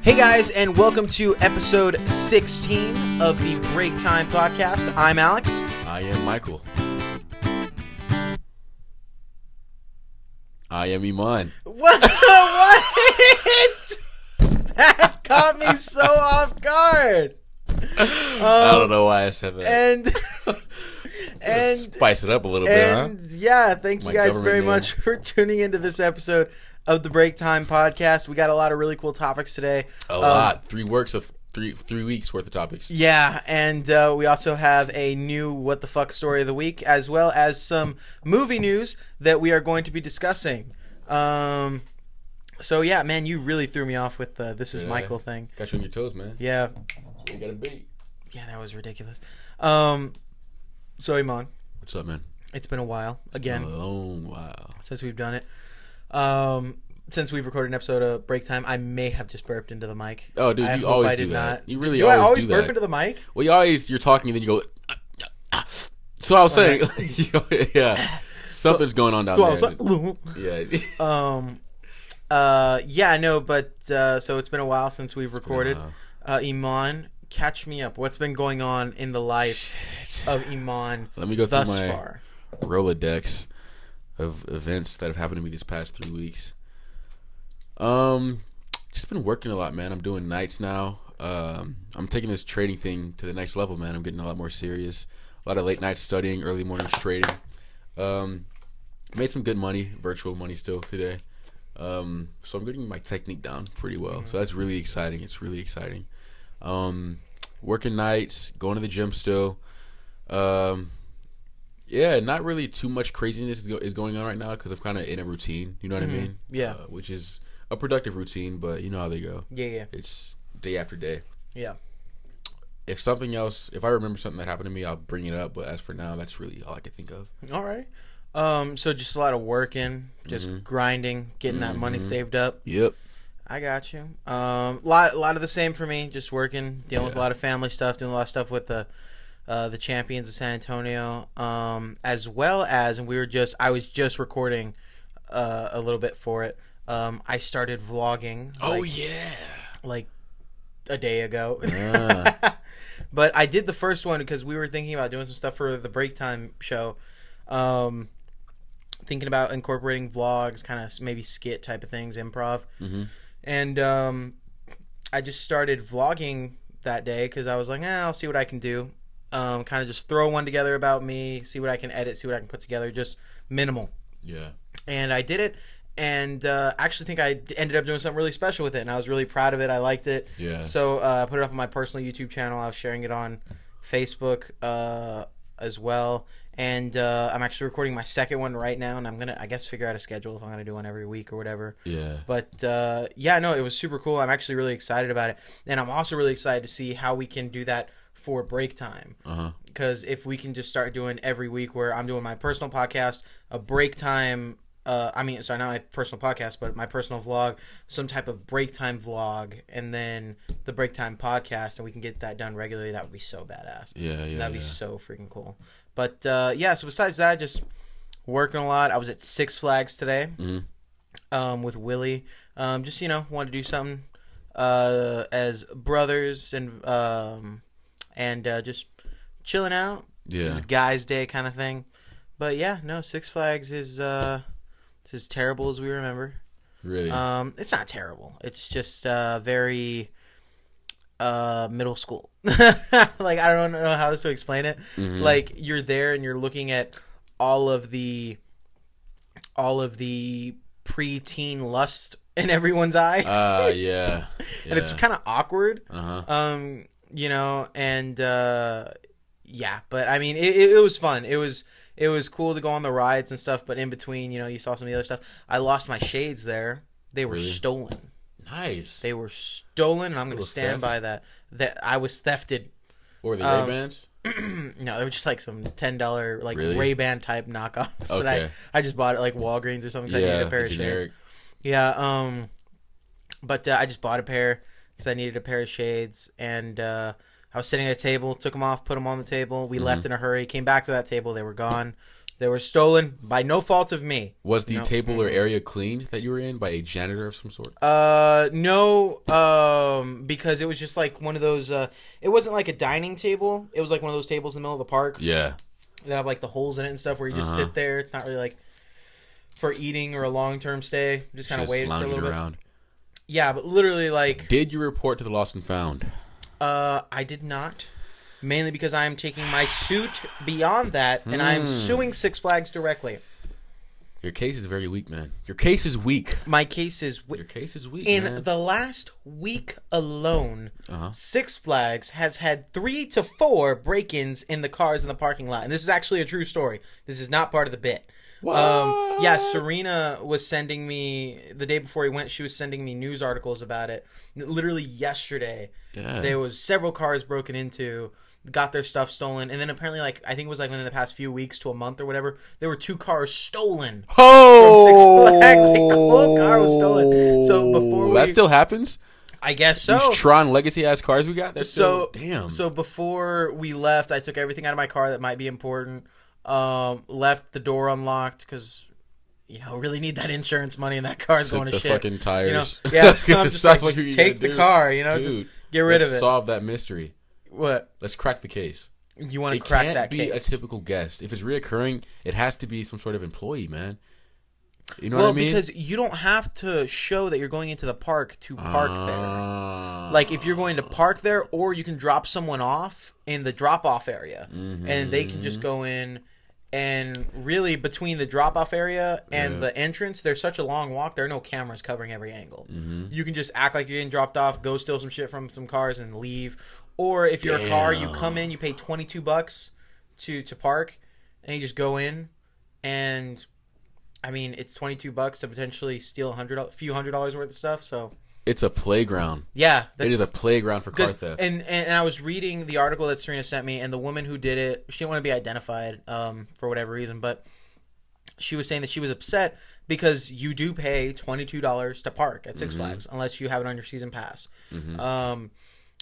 Hey guys, and welcome to episode 16 of the Break Time Podcast. I'm Alex. I am Michael. I am Iman. What? That caught me so off guard. I don't know why I said that. And spice it up a little bit, huh? Yeah, thank you My guys government very name. much for tuning into this episode of the Break Time Podcast. We got a lot of really cool topics today. A lot. 3 weeks worth of topics. Yeah, and we also have a new What the Fuck story of the week, as well as some movie news that we are going to be discussing. So yeah, man, you really threw me off with the "This is Michael" thing. Got you on your toes, man. Yeah. You gotta be. Yeah, that was ridiculous. So Iman, What's up, man? it's been a while again A long while. since we've done it. Since we've recorded an episode of Break Time, I may have just burped into the mic. Oh, dude, I you hope always I do did that. not. You really do I always always do burp that. into the mic? Well, you're talking and then you go. So I was saying, yeah, something's going on down So I there. was like, Yeah. yeah, I know, but so it's been a while since we've recorded. been Iman, catch me up. What's been going on in the life of Iman Let me go through thus my far? Rolodex of events that have happened to me these past 3 weeks. Just been working a lot, man. I'm doing nights now. I'm taking this trading thing to the next level, man. I'm getting a lot more serious. A lot of late nights studying, early mornings trading. Made some good money, virtual money still today. So I'm getting my technique down pretty well. So that's really exciting. It's really exciting. Working nights, going to the gym still. Yeah, not really too much craziness is going on right now because I'm kind of in a routine. You know what I mean? Yeah. Which is a productive routine, but you know how they go. Yeah. It's day after day. Yeah. If I remember something that happened to me, I'll bring it up. But as for now, that's really all I can think of. All right. So just a lot of working, just grinding, getting that money saved up. Yep. I got you. Lot of the same for me. Just working, dealing with a lot of family stuff, doing a lot of stuff with the Champions of San Antonio, as well as, and I was just recording a little bit for it. I started vlogging. Like a day ago. Yeah. But I did the first one because we were thinking about doing some stuff for the Break Time show. Thinking about incorporating vlogs, kind of maybe skit type of things, improv. And I just started vlogging that day because I was like, I'll see what I can do. Kind of just throw one together about me, see what I can edit, see what I can put together, just minimal. Yeah. And I did it, and actually think I ended up doing something really special with it, and I was really proud of it. I liked it. Yeah. So I put it up on my personal YouTube channel. I was sharing it on Facebook as well. And I'm actually recording my second one right now, and I'm going to, I guess, figure out a schedule if I'm going to do one every week or whatever. Yeah. But, yeah, no, it was super cool. I'm actually really excited about it. And I'm also really excited to see how we can do that for Break Time. Because if we can just start doing every week where I'm doing my personal podcast, a Break Time, not my personal podcast, but my personal vlog, some type of Break Time vlog, and then the Break Time podcast, and we can get that done regularly, that would be so badass. Yeah. That'd be so freaking cool. But, yeah, so besides that, just working a lot. I was at Six Flags today with Willie. Just, wanted to do something as brothers and just chilling out. Yeah. It was a guy's day kind of thing. But, yeah, no, Six Flags is it's as terrible as we remember. Really? It's not terrible. It's just very middle school. Like, I don't know how else to explain it. Like, you're there and you're looking at all of the preteen lust in everyone's eye. Yeah. And it's kind of awkward. Uh-huh. Yeah, but I mean, it was fun. It was cool to go on the rides and stuff, but in between, you saw some of the other stuff. I lost my shades there. They were stolen. Nice. They were stolen, and I'm going to stand by that. That I was thefted. Or the Ray-Bans? No, they were just like some $10 like Really? Ray-Ban type knockoffs Okay. that I just bought at like Walgreens or something. 'Cause I needed a pair of generic. shades. Yeah. But I just bought a pair because I needed a pair of shades, and I was sitting at a table, took them off, put them on the table. We left in a hurry, came back to that table, they were gone. They were stolen by no fault of me. Was the table or area cleaned that you were in by a janitor of some sort? No, because it was just like one of those, it wasn't like a dining table. It was like one of those tables in the middle of the park. Yeah. That have like the holes in it and stuff where you just sit there. It's not really like for eating or a long-term stay. Just kind of wait for a little bit. Yeah, but literally like... Did you report to the Lost and Found? I did not. Mainly because I am taking my suit beyond that, and I am suing Six Flags directly. Your case is very weak, man. Your case is weak. My case is weak. Your case is weak, In the last week alone, Six Flags has had 3 to 4 break-ins in the cars in the parking lot. And this is actually a true story. This is not part of the bit. Yeah, Serena was sending me, the day before he went, she was sending me news articles about it. Literally yesterday, there was several cars broken into, got their stuff stolen, and then apparently, like, I think it was like within the past few weeks to a month or whatever, there were 2 cars stolen from Six Flags. Like, the whole car was stolen. So before that still happens? I guess so. These Tron Legacy ass cars we got? That's so damn. So before we left, I took everything out of my car that might be important. Left the door unlocked because, you know, really need that insurance money and that car's going to shit. The fucking tires. You know? Yeah, so I'm just like take the car, you know, just get rid of it. Let's solve that mystery. What? Let's crack the case. You want to crack that case? It can't be a typical guest. If it's reoccurring, it has to be some sort of employee, man. You know what I mean? Well, because you don't have to show that you're going into the park to park there. Like, if you're going to park there, or you can drop someone off in the drop-off area, and they can just go in. And really, between the drop-off area and the entrance, there's such a long walk. There are no cameras covering every angle. You can just act like you're getting dropped off, go steal some shit from some cars, and leave. Or if you're a car, you come in, you pay $22 to park, and you just go in. And, I mean, it's $22 to potentially steal a few $100s worth of stuff. So it's a playground. Yeah. It is a playground for car theft. And I was reading the article that Serena sent me, and the woman who did it, she didn't want to be identified for whatever reason, but she was saying that she was upset because you do pay $22 to park at Six Flags unless you have it on your season pass.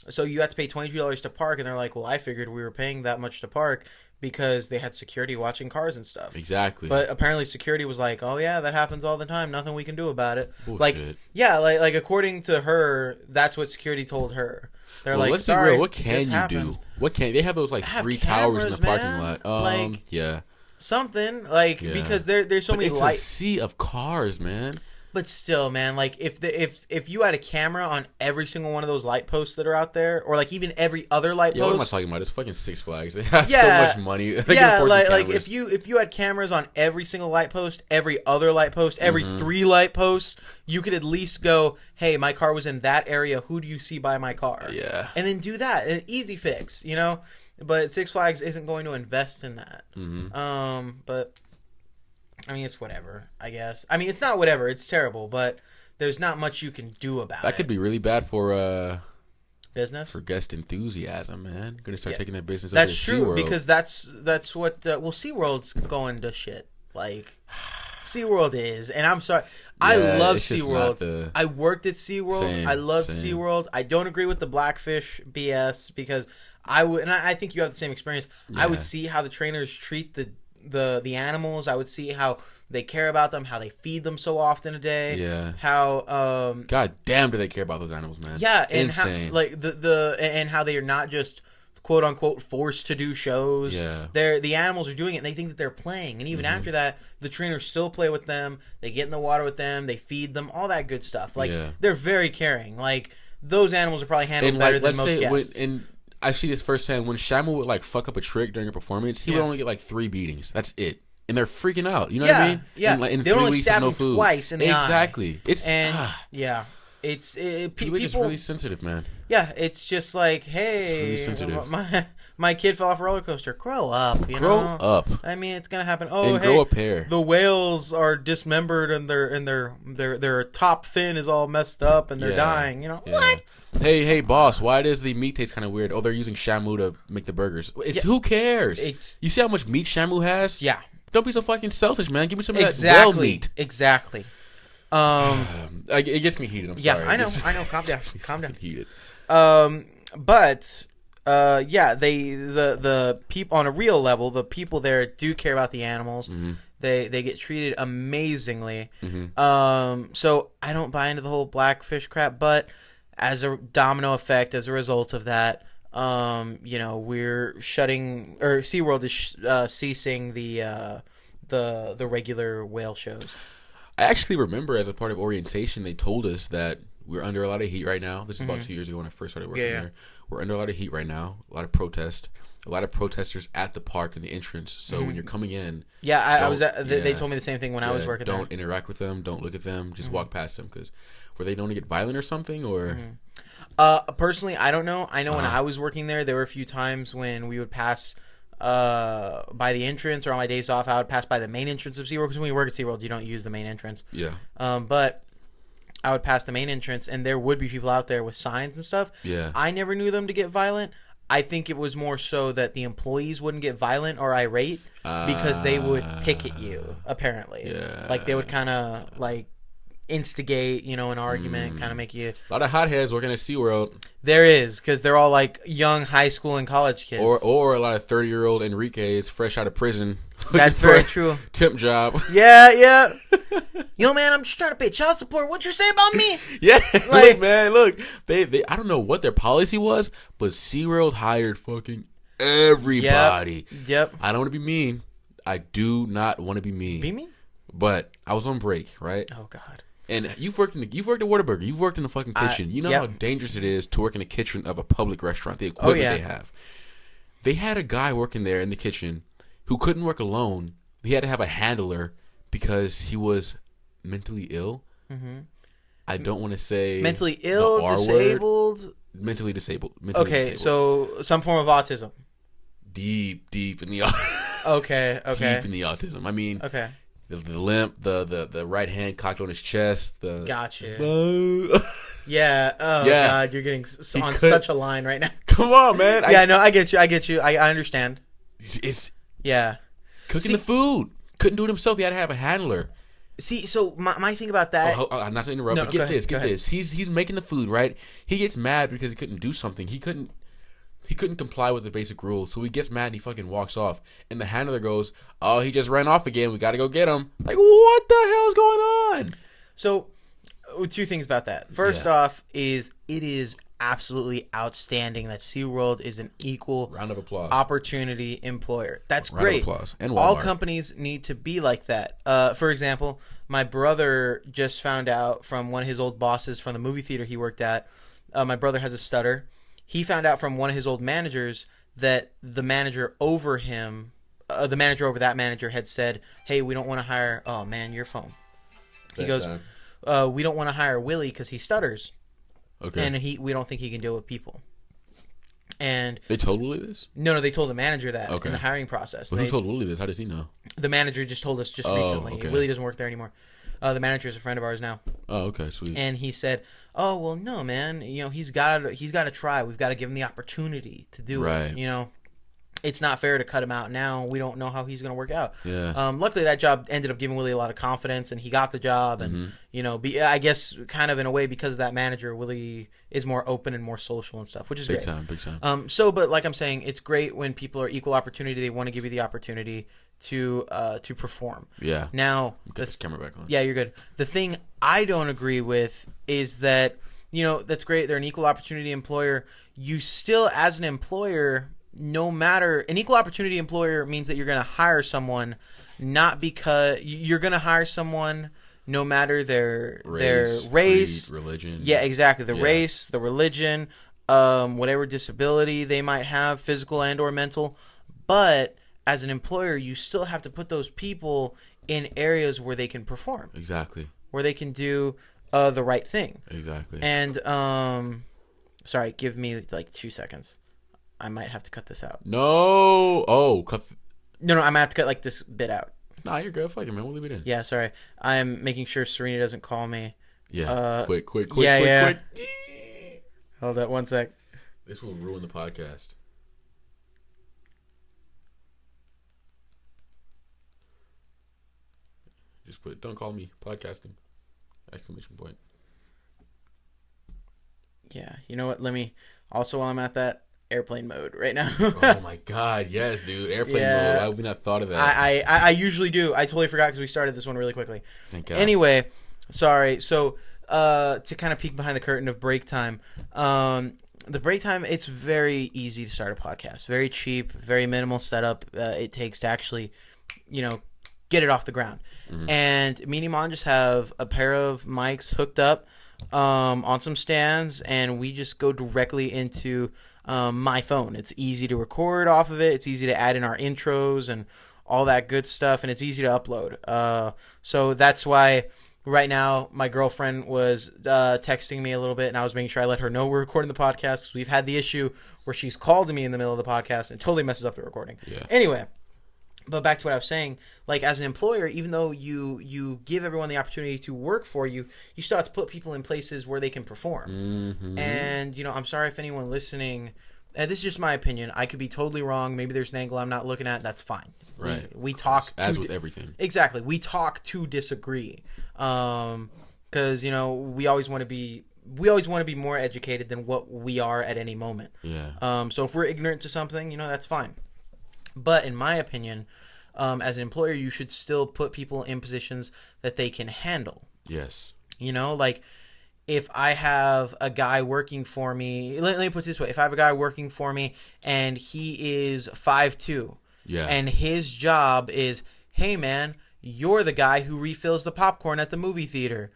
So you have to pay $22 to park, and they're like, well, I figured we were paying that much to park because they had security watching cars and stuff. Exactly. But apparently security was like, oh yeah, that happens all the time. Nothing we can do about it. Bullshit. Like, yeah, like according to her, that's what security told her. They're like, let's sorry, be real. What can you do? What can they have those like 3 towers in the parking lot? Yeah. Something like because there's so many lights. It's a sea of cars, man. But still, man, like if you had a camera on every single one of those light posts that are out there, or like even every other light post. What am I talking about? It's fucking Six Flags. They have so much money. Like if you had cameras on every single light post, every other light post, every 3 light posts, you could at least go, hey, my car was in that area. Who do you see by my car? Yeah. And then do that. An easy fix, you know. But Six Flags isn't going to invest in that. But. I mean, it's whatever, I guess. I mean, it's not whatever. It's terrible, but there's not much you can do about it. That could be really bad for business, for guest enthusiasm, man. Gonna start taking their business. That's true because that's what. Well, SeaWorld's going to shit. Like, SeaWorld is, and I'm sorry. I love SeaWorld. I worked at SeaWorld. I loved SeaWorld. I don't agree with the Blackfish BS because I would, and I think you have the same experience. I would see how the trainers treat the animals. I would see how they care about them, how they feed them so often a day. Yeah. How God damn, do they care about those animals, man? Yeah, and insane. How, like and how they are not just quote unquote forced to do shows. Yeah. The animals are doing it and they think that they're playing. And even after that, the trainers still play with them. They get in the water with them, they feed them, all that good stuff. Like they're very caring. Like those animals are probably handled better than most guests. I see this firsthand. When Shamu would like fuck up a trick during a performance, he would only get like 3 beatings. That's it, and they're freaking out. You know what I mean? Yeah. In they only stab him twice in the eye. Exactly. It's people are just really sensitive, man. Yeah, it's just like, hey, it's really sensitive. My kid fell off a roller coaster. Grow up, Grow up. I mean, it's gonna happen. Oh, and grow a pair. The whales are dismembered and their top fin is all messed up and they're dying. You know what? Hey, boss, why does the meat taste kind of weird? Oh, they're using Shamu to make the burgers. Who cares? You see how much meat Shamu has? Yeah. Don't be so fucking selfish, man. Give me some of that whale meat. Exactly. It gets me heated. I'm sorry. I know. Calm down. Calm down. Heated. But Yeah, the people on a real level, the people there do care about the animals. Mm-hmm. They get treated amazingly. Mm-hmm. So I don't buy into the whole blackfish crap, but as a domino effect, as a result of that, we're shutting, or SeaWorld is ceasing the regular whale shows. I actually remember as a part of orientation, they told us that we're under a lot of heat right now. This is about 2 years ago when I first started working there. We're under a lot of heat right now, a lot of protest, a lot of protesters at the park in the entrance. So when you're coming in, I was. They told me the same thing when I was working there. Don't interact with them. Don't look at them. Just walk past them, because were they known to get violent or something, or? Personally, I don't know. I know when I was working there were a few times when we would pass by the entrance, or on my days off, I would pass by the main entrance of SeaWorld, because when you work at SeaWorld, you don't use the main entrance. Yeah. But I would pass the main entrance, and there would be people out there with signs and stuff. Yeah. I never knew them to get violent. I think it was more so that the employees wouldn't get violent or irate because they would pick at you, apparently. Yeah. Like, they would kind of, like, instigate, an argument, kind of make you... A lot of hotheads working at SeaWorld. There is, because they're all, like, young high school and college kids. Or a lot of 30-year-old Enrique's fresh out of prison. That's very true. Temp job. Yeah. Yo, man, I'm just trying to pay child support. What you say about me? Yeah, like, look, they I don't know what their policy was, but SeaWorld hired fucking everybody. Yep. I don't want to be mean. I do not want to be mean. Be mean? But I was on break, right? Oh, God. And you've worked at Whataburger. You've worked in the fucking kitchen. You know how dangerous it is to work in the kitchen of a public restaurant. The equipment they have. They had a guy working there in the kitchen who couldn't work alone. He had to have a handler because he was mentally ill. Mm-hmm. I don't want to say mentally ill, disabled. Word. Mentally disabled. So some form of autism. Deep in the Okay. Deep in the autism. I mean, okay. The limp, the right hand cocked on his chest. Gotcha. Yeah. Oh God, you're getting on such a line right now. Come on, man. I get you. I understand. It's cooking the food. Couldn't do it himself. He had to have a handler. See, so my thing about that. Not to interrupt, but get this. He's making the food, right? He gets mad because he couldn't do something. He couldn't comply with the basic rules, so he gets mad and he fucking walks off. And the handler goes, "Oh, he just ran off again. We got to go get him." Like, what the hell's going on? So, two things about that. First off, it is absolutely outstanding that SeaWorld is an equal round of applause opportunity employer. That's great. Round of applause. And Walmart. All companies need to be like that. For example, my brother just found out from one of his old bosses from the movie theater he worked at. My brother has a stutter. He found out from one of his old managers that the manager over him, the manager over that manager had said, "Hey, we don't want to hire." Oh man, your phone. He goes, "We don't want to hire Willie because he stutters." Okay. And we don't think he can deal with people. And they told Willie this? No, they told the manager that in the hiring process. But who told Willie this? How does he know? The manager just told us recently. Okay. Willie doesn't work there anymore. The manager is a friend of ours now. Oh, okay, sweet. And he said, "Oh, well, no, man. He's got to try. We've got to give him the opportunity to do it. It's not fair to cut him out now. We don't know how he's going to work out." Yeah. Luckily, that job ended up giving Willie a lot of confidence, and he got the job. And I guess kind of in a way because of that manager, Willie is more open and more social and stuff, which is big great. Big time. But like I'm saying, it's great when people are equal opportunity. They want to give you the opportunity to perform. Yeah. Now, get this camera back on. Yeah, you're good. The thing I don't agree with is that that's great. They're an equal opportunity employer. You still, as an employer. No matter, an equal opportunity employer means that you're going to hire someone, not because you're going to hire someone no matter their race, creed, religion. Yeah, exactly. The race, the religion, whatever disability they might have, physical and or mental. But as an employer, you still have to put those people in areas where they can perform. Exactly. Where they can do the right thing. Exactly. And sorry, give me like 2 seconds. I might have to cut this out. No. Oh, cut. No, I'm gonna have to cut like this bit out. Nah, you're good. Fuck it, man. We'll leave it in. Yeah, sorry. I'm making sure Serena doesn't call me. Yeah. Quick. Quick. Hold that 1 sec. This will ruin the podcast. Just put, "Don't call me podcasting!" Exclamation point. Yeah. You know what? Let me. Also, while I'm at that, airplane mode right now. Oh my god, yes, dude. Airplane mode. Why have we not thought of that? I usually do. I totally forgot because we started this one really quickly. Thank God. Anyway, sorry. So to kind of peek behind the curtain of break time, the break time, it's very easy to start a podcast. Very cheap, very minimal setup it takes to actually, get it off the ground. Mm-hmm. And me and Iman just have a pair of mics hooked up on some stands, and we just go directly into my phone. It's easy to record off of it. It's easy to add in our intros and all that good stuff, and it's easy to upload. So that's why right now my girlfriend was texting me a little bit, and I was making sure I let her know we're recording the podcast. We've had the issue where she's called me in the middle of the podcast and totally messes up the recording. Yeah. Anyway, but back to what I was saying, like as an employer, even though you give everyone the opportunity to work for you, you still have to put people in places where they can perform. Mm-hmm. And, I'm sorry if anyone listening, and this is just my opinion, I could be totally wrong. Maybe there's an angle I'm not looking at. That's fine. Right. We talk as with everything. Exactly. We talk to disagree. Because, we always want to be more educated than what we are at any moment. Yeah. So if we're ignorant to something, that's fine. But in my opinion, as an employer, you should still put people in positions that they can handle. Yes. Like if I have a guy working for me, let me put it this way. If I have a guy working for me and he is 5'2", yeah, and his job is, hey man, you're the guy who refills the popcorn at the movie theater,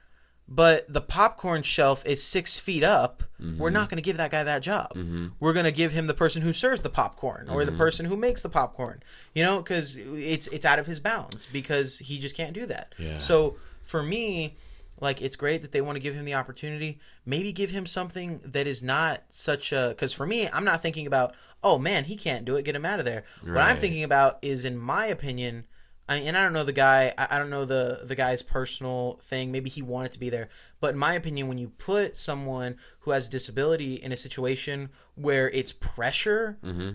but the popcorn shelf is 6 feet up, mm-hmm. we're not going to give that guy that job. Mm-hmm. We're going to give him the person who serves the popcorn or the person who makes the popcorn, because it's out of his bounds because he just can't do that. Yeah. So for me, like, it's great that they want to give him the opportunity. Maybe give him something that is not such a... Because for me, I'm not thinking about, oh, man, he can't do it, get him out of there. Right. What I'm thinking about is, in my opinion... and I don't know the guy. I don't know the guy's personal thing. Maybe he wanted to be there. But in my opinion, when you put someone who has a disability in a situation where it's pressure, mm-hmm.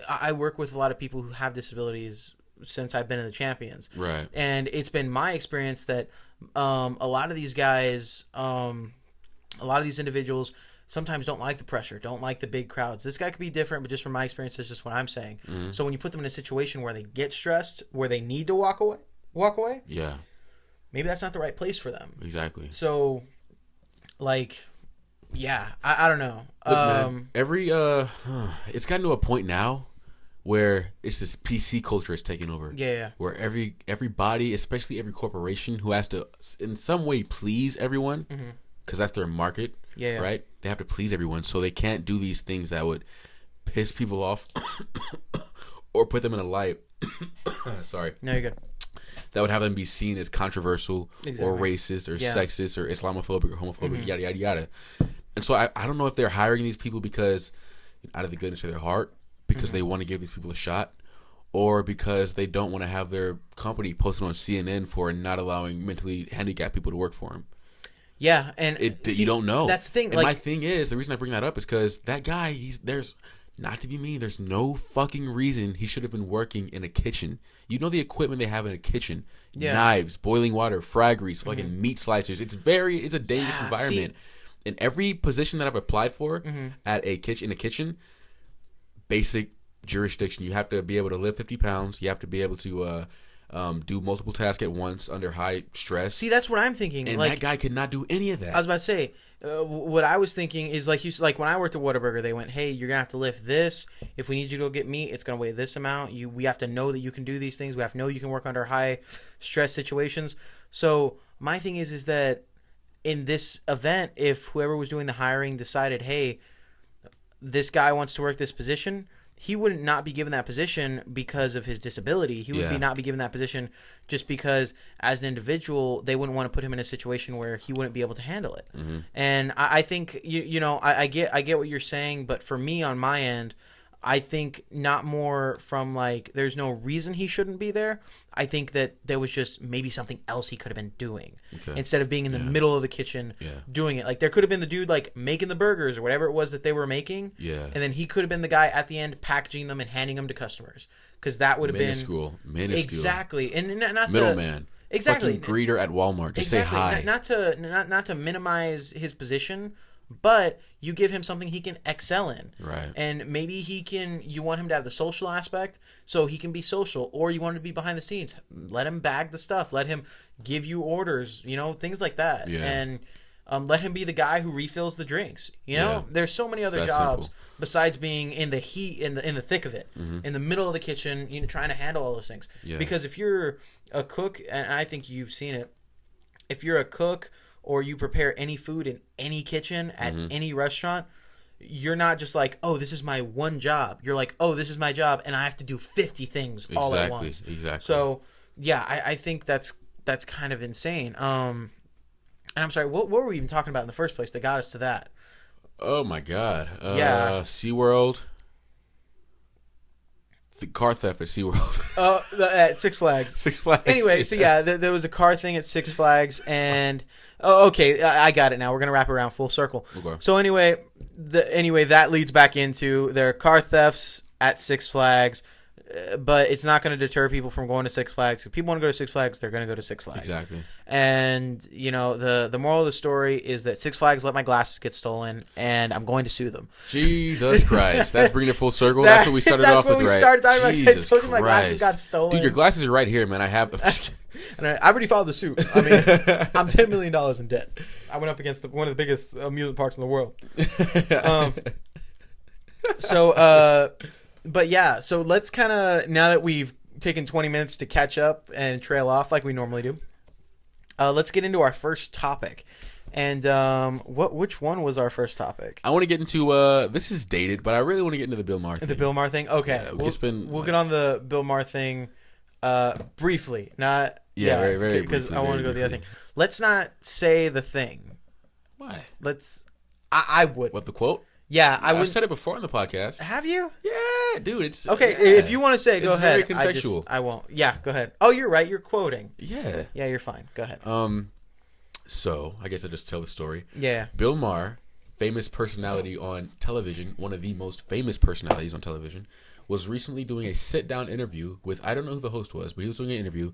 I work with a lot of people who have disabilities since I've been in the Champions. Right. And it's been my experience that a lot of these guys, a lot of these individuals sometimes don't like the pressure, don't like the big crowds. This guy could be different, but just from my experience, that's just what I'm saying. Mm-hmm. So when you put them in a situation where they get stressed, where they need to walk away, yeah, maybe that's not the right place for them. Exactly. So, like, yeah, I don't know. Look, man, it's gotten to a point now where it's this PC culture is taking over. Yeah. Where everybody, especially every corporation, who has to in some way please everyone, because that's their market. Yeah. Right? They have to please everyone, so they can't do these things that would piss people off or put them in a light. Sorry. No, you're good. That would have them be seen as controversial or racist or sexist or Islamophobic or homophobic, yada, yada, yada. And so I don't know if they're hiring these people because out of the goodness of their heart, because they want to give these people a shot, or because they don't want to have their company posted on CNN for not allowing mentally handicapped people to work for them. Yeah, and you don't know. That's the thing. And my thing is, the reason I bring that up is because that guy, there's not to be mean, there's no fucking reason he should have been working in a kitchen. You know the equipment they have in a kitchen: knives, boiling water, frag grease, fucking meat slicers. It's a dangerous environment. In every position that I've applied for at a kitchen, basic jurisdiction, you have to be able to lift 50 pounds. You have to be able to do multiple tasks at once under high stress. See, that's what I'm thinking. And that guy could not do any of that. I was about to say, what I was thinking is like when I worked at Whataburger, they went, hey, you're gonna have to lift this. If we need you to go get meat, it's gonna weigh this amount. We have to know that you can do these things. We have to know you can work under high stress situations. So my thing is that in this event, if whoever was doing the hiring decided, hey, this guy wants to work this position, he would not be given that position because of his disability. He would not be given that position just because, as an individual, they wouldn't want to put him in a situation where he wouldn't be able to handle it. And I think I get what you're saying, but for me on my end, I think not more from like there's no reason he shouldn't be there. I think that there was just maybe something else he could have been doing instead of being in the middle of the kitchen doing it. Like there could have been the dude like making the burgers or whatever it was that they were making. Yeah. And then he could have been the guy at the end packaging them and handing them to customers because that would have been minuscule. Exactly. And not middleman. Exactly. Fucking greeter at Walmart. Just say hi. Not to minimize his position, but you give him something he can excel in. Right. And maybe you want him to have the social aspect so he can be social, or you want him to be behind the scenes. Let him bag the stuff. Let him give you orders, things like that. Yeah. And let him be the guy who refills the drinks. There's so many other jobs simple. besides being in the heat, in the thick of it, in the middle of the kitchen, trying to handle all those things. Yeah. Because if you're a cook, and I think you've seen it, if you're a cook or you prepare any food in any kitchen at any restaurant, you're not just like, oh, this is my one job. You're like, oh, this is my job, and I have to do 50 things all at once. Exactly. So, yeah, I think that's kind of insane. And I'm sorry, what were we even talking about in the first place that got us to that? Oh my God. Yeah. SeaWorld. The car theft at SeaWorld. At Six Flags. Six Flags. Anyway, so yeah, there was a car thing at Six Flags, and okay, I got it now. We're gonna wrap it around full circle. Okay. So anyway, that leads back into there are car thefts at Six Flags, but it's not going to deter people from going to Six Flags. If people want to go to Six Flags, they're going to go to Six Flags. Exactly. And the moral of the story is that Six Flags let my glasses get stolen, and I'm going to sue them. Jesus Christ, that's bringing it full circle. That's what we started off with, right? That's what we started talking about. Jesus I told you my Christ. glasses got stolen. Dude, your glasses are right here, man. I have them. And I already filed the suit. I mean, I'm $10 million in debt. I went up against one of the biggest amusement parks in the world. But yeah, so let's kind of, now that we've taken 20 minutes to catch up and trail off like we normally do, let's get into our first topic. And which one was our first topic? I want to get into this is dated, but I really want to get into the Bill Maher thing. The Bill Maher thing? Okay. Yeah, we'll get on the Bill Maher thing briefly. Not very because briefly, I want to go to the other thing. Let's not say the thing. Why? I would. What, the quote? Yeah, I've said it before on the podcast. Have you? Yeah, dude. It's okay. Yeah. If you want to say it, go ahead. It's very contextual. I won't. Yeah, go ahead. Oh, you're right. You're quoting. Yeah. Yeah, you're fine. Go ahead. So I guess I'll just tell the story. Yeah. Bill Maher, famous personality on television, one of the most famous personalities on television, was recently doing a sit-down interview with, I don't know who the host was, but he was doing an interview,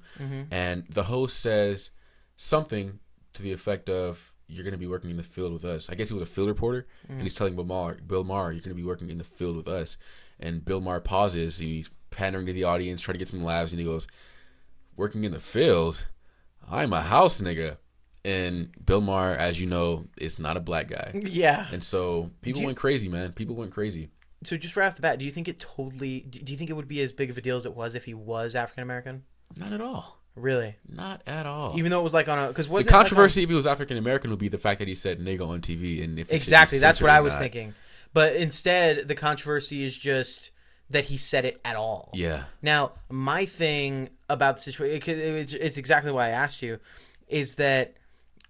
and the host says something to the effect of, you're going to be working in the field with us. I guess he was a field reporter, and he's telling Bill Maher, you're going to be working in the field with us. And Bill Maher pauses, and he's pandering to the audience, trying to get some laughs, and he goes, working in the field? I'm a house nigga. And Bill Maher, as you know, is not a black guy. Yeah. And so people went crazy, man. People went crazy. So just right off the bat, do you think do you think it would be as big of a deal as it was if he was African American? Not at all. Really? Not at all. Even though it was like on a, because the controversy if he was African American would be the fact that he said nigga on TV, and if exactly, that's what I was thinking. But instead, the controversy is just that he said it at all. Yeah. Now, my thing about the situation, it's exactly why I asked you, is that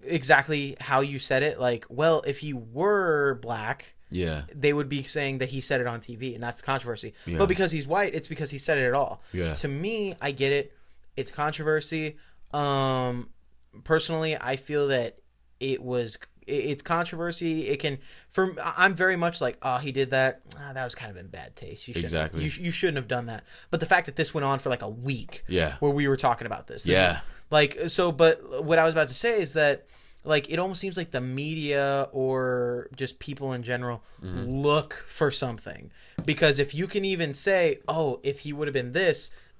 exactly how you said it. Like, well, if he were black, yeah, they would be saying that he said it on TV, and that's the controversy. Yeah. But because he's white, it's because he said it at all. Yeah. To me, I get it. It's controversy. Personally, I feel that it's controversy. It can, I'm very much like, oh, he did that. That was kind of in bad taste. Exactly. You shouldn't have done that. But the fact that this went on for like a week, yeah, where we were talking about this, yeah, but what I was about to say is that, like, it almost seems like the media or just people in general look for something, because if you can even say, oh, if he would have been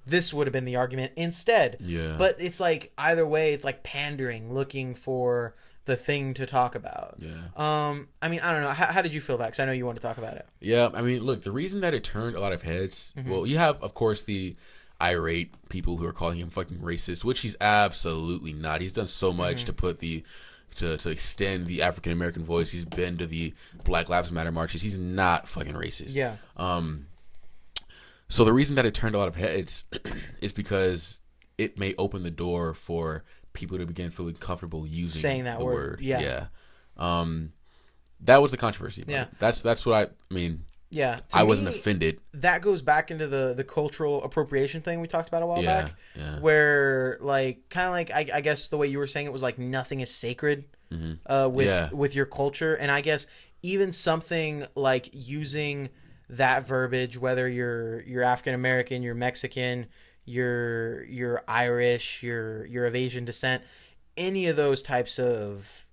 this would have been the argument instead. Yeah. But it's like either way, it's like pandering, looking for the thing to talk about. Yeah. I mean, I don't know. How did you feel about it? Because I know you want to talk about it. Yeah. I mean, look, the reason that it turned a lot of heads, well, you have, of course, the irate people who are calling him fucking racist, which he's absolutely not. He's done so much to put to extend the African American voice. He's been to the Black Lives Matter marches. He's not fucking racist. Yeah. So the reason that it turned a lot of heads is because it may open the door for people to begin feeling comfortable using saying that word. Yeah. That was the controversy. Yeah. That's what I mean. Yeah. I wasn't offended. That goes back into the cultural appropriation thing we talked about a while back. Yeah. Where, like, kind of like, I guess the way you were saying it was like nothing is sacred with your culture. And I guess even something like using that verbiage, whether you're African American, you're Mexican, you're Irish, you're of Asian descent, any of those types of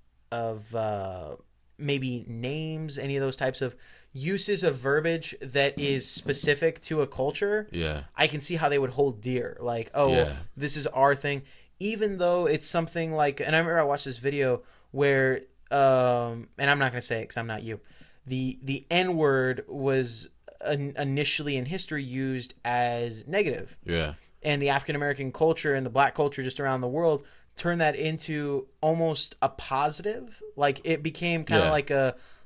maybe names, any of those types of uses of verbiage that is specific to a culture, Yeah. I can see how they would hold dear. Like, oh, Yeah. this is our thing. Even though it's something like, and I remember I watched this video where, and I'm not going to say it because I'm not you. The N word was initially in history used as negative. Yeah. And the African American culture and the black culture just around the world turned that into almost a positive. Like it became kind of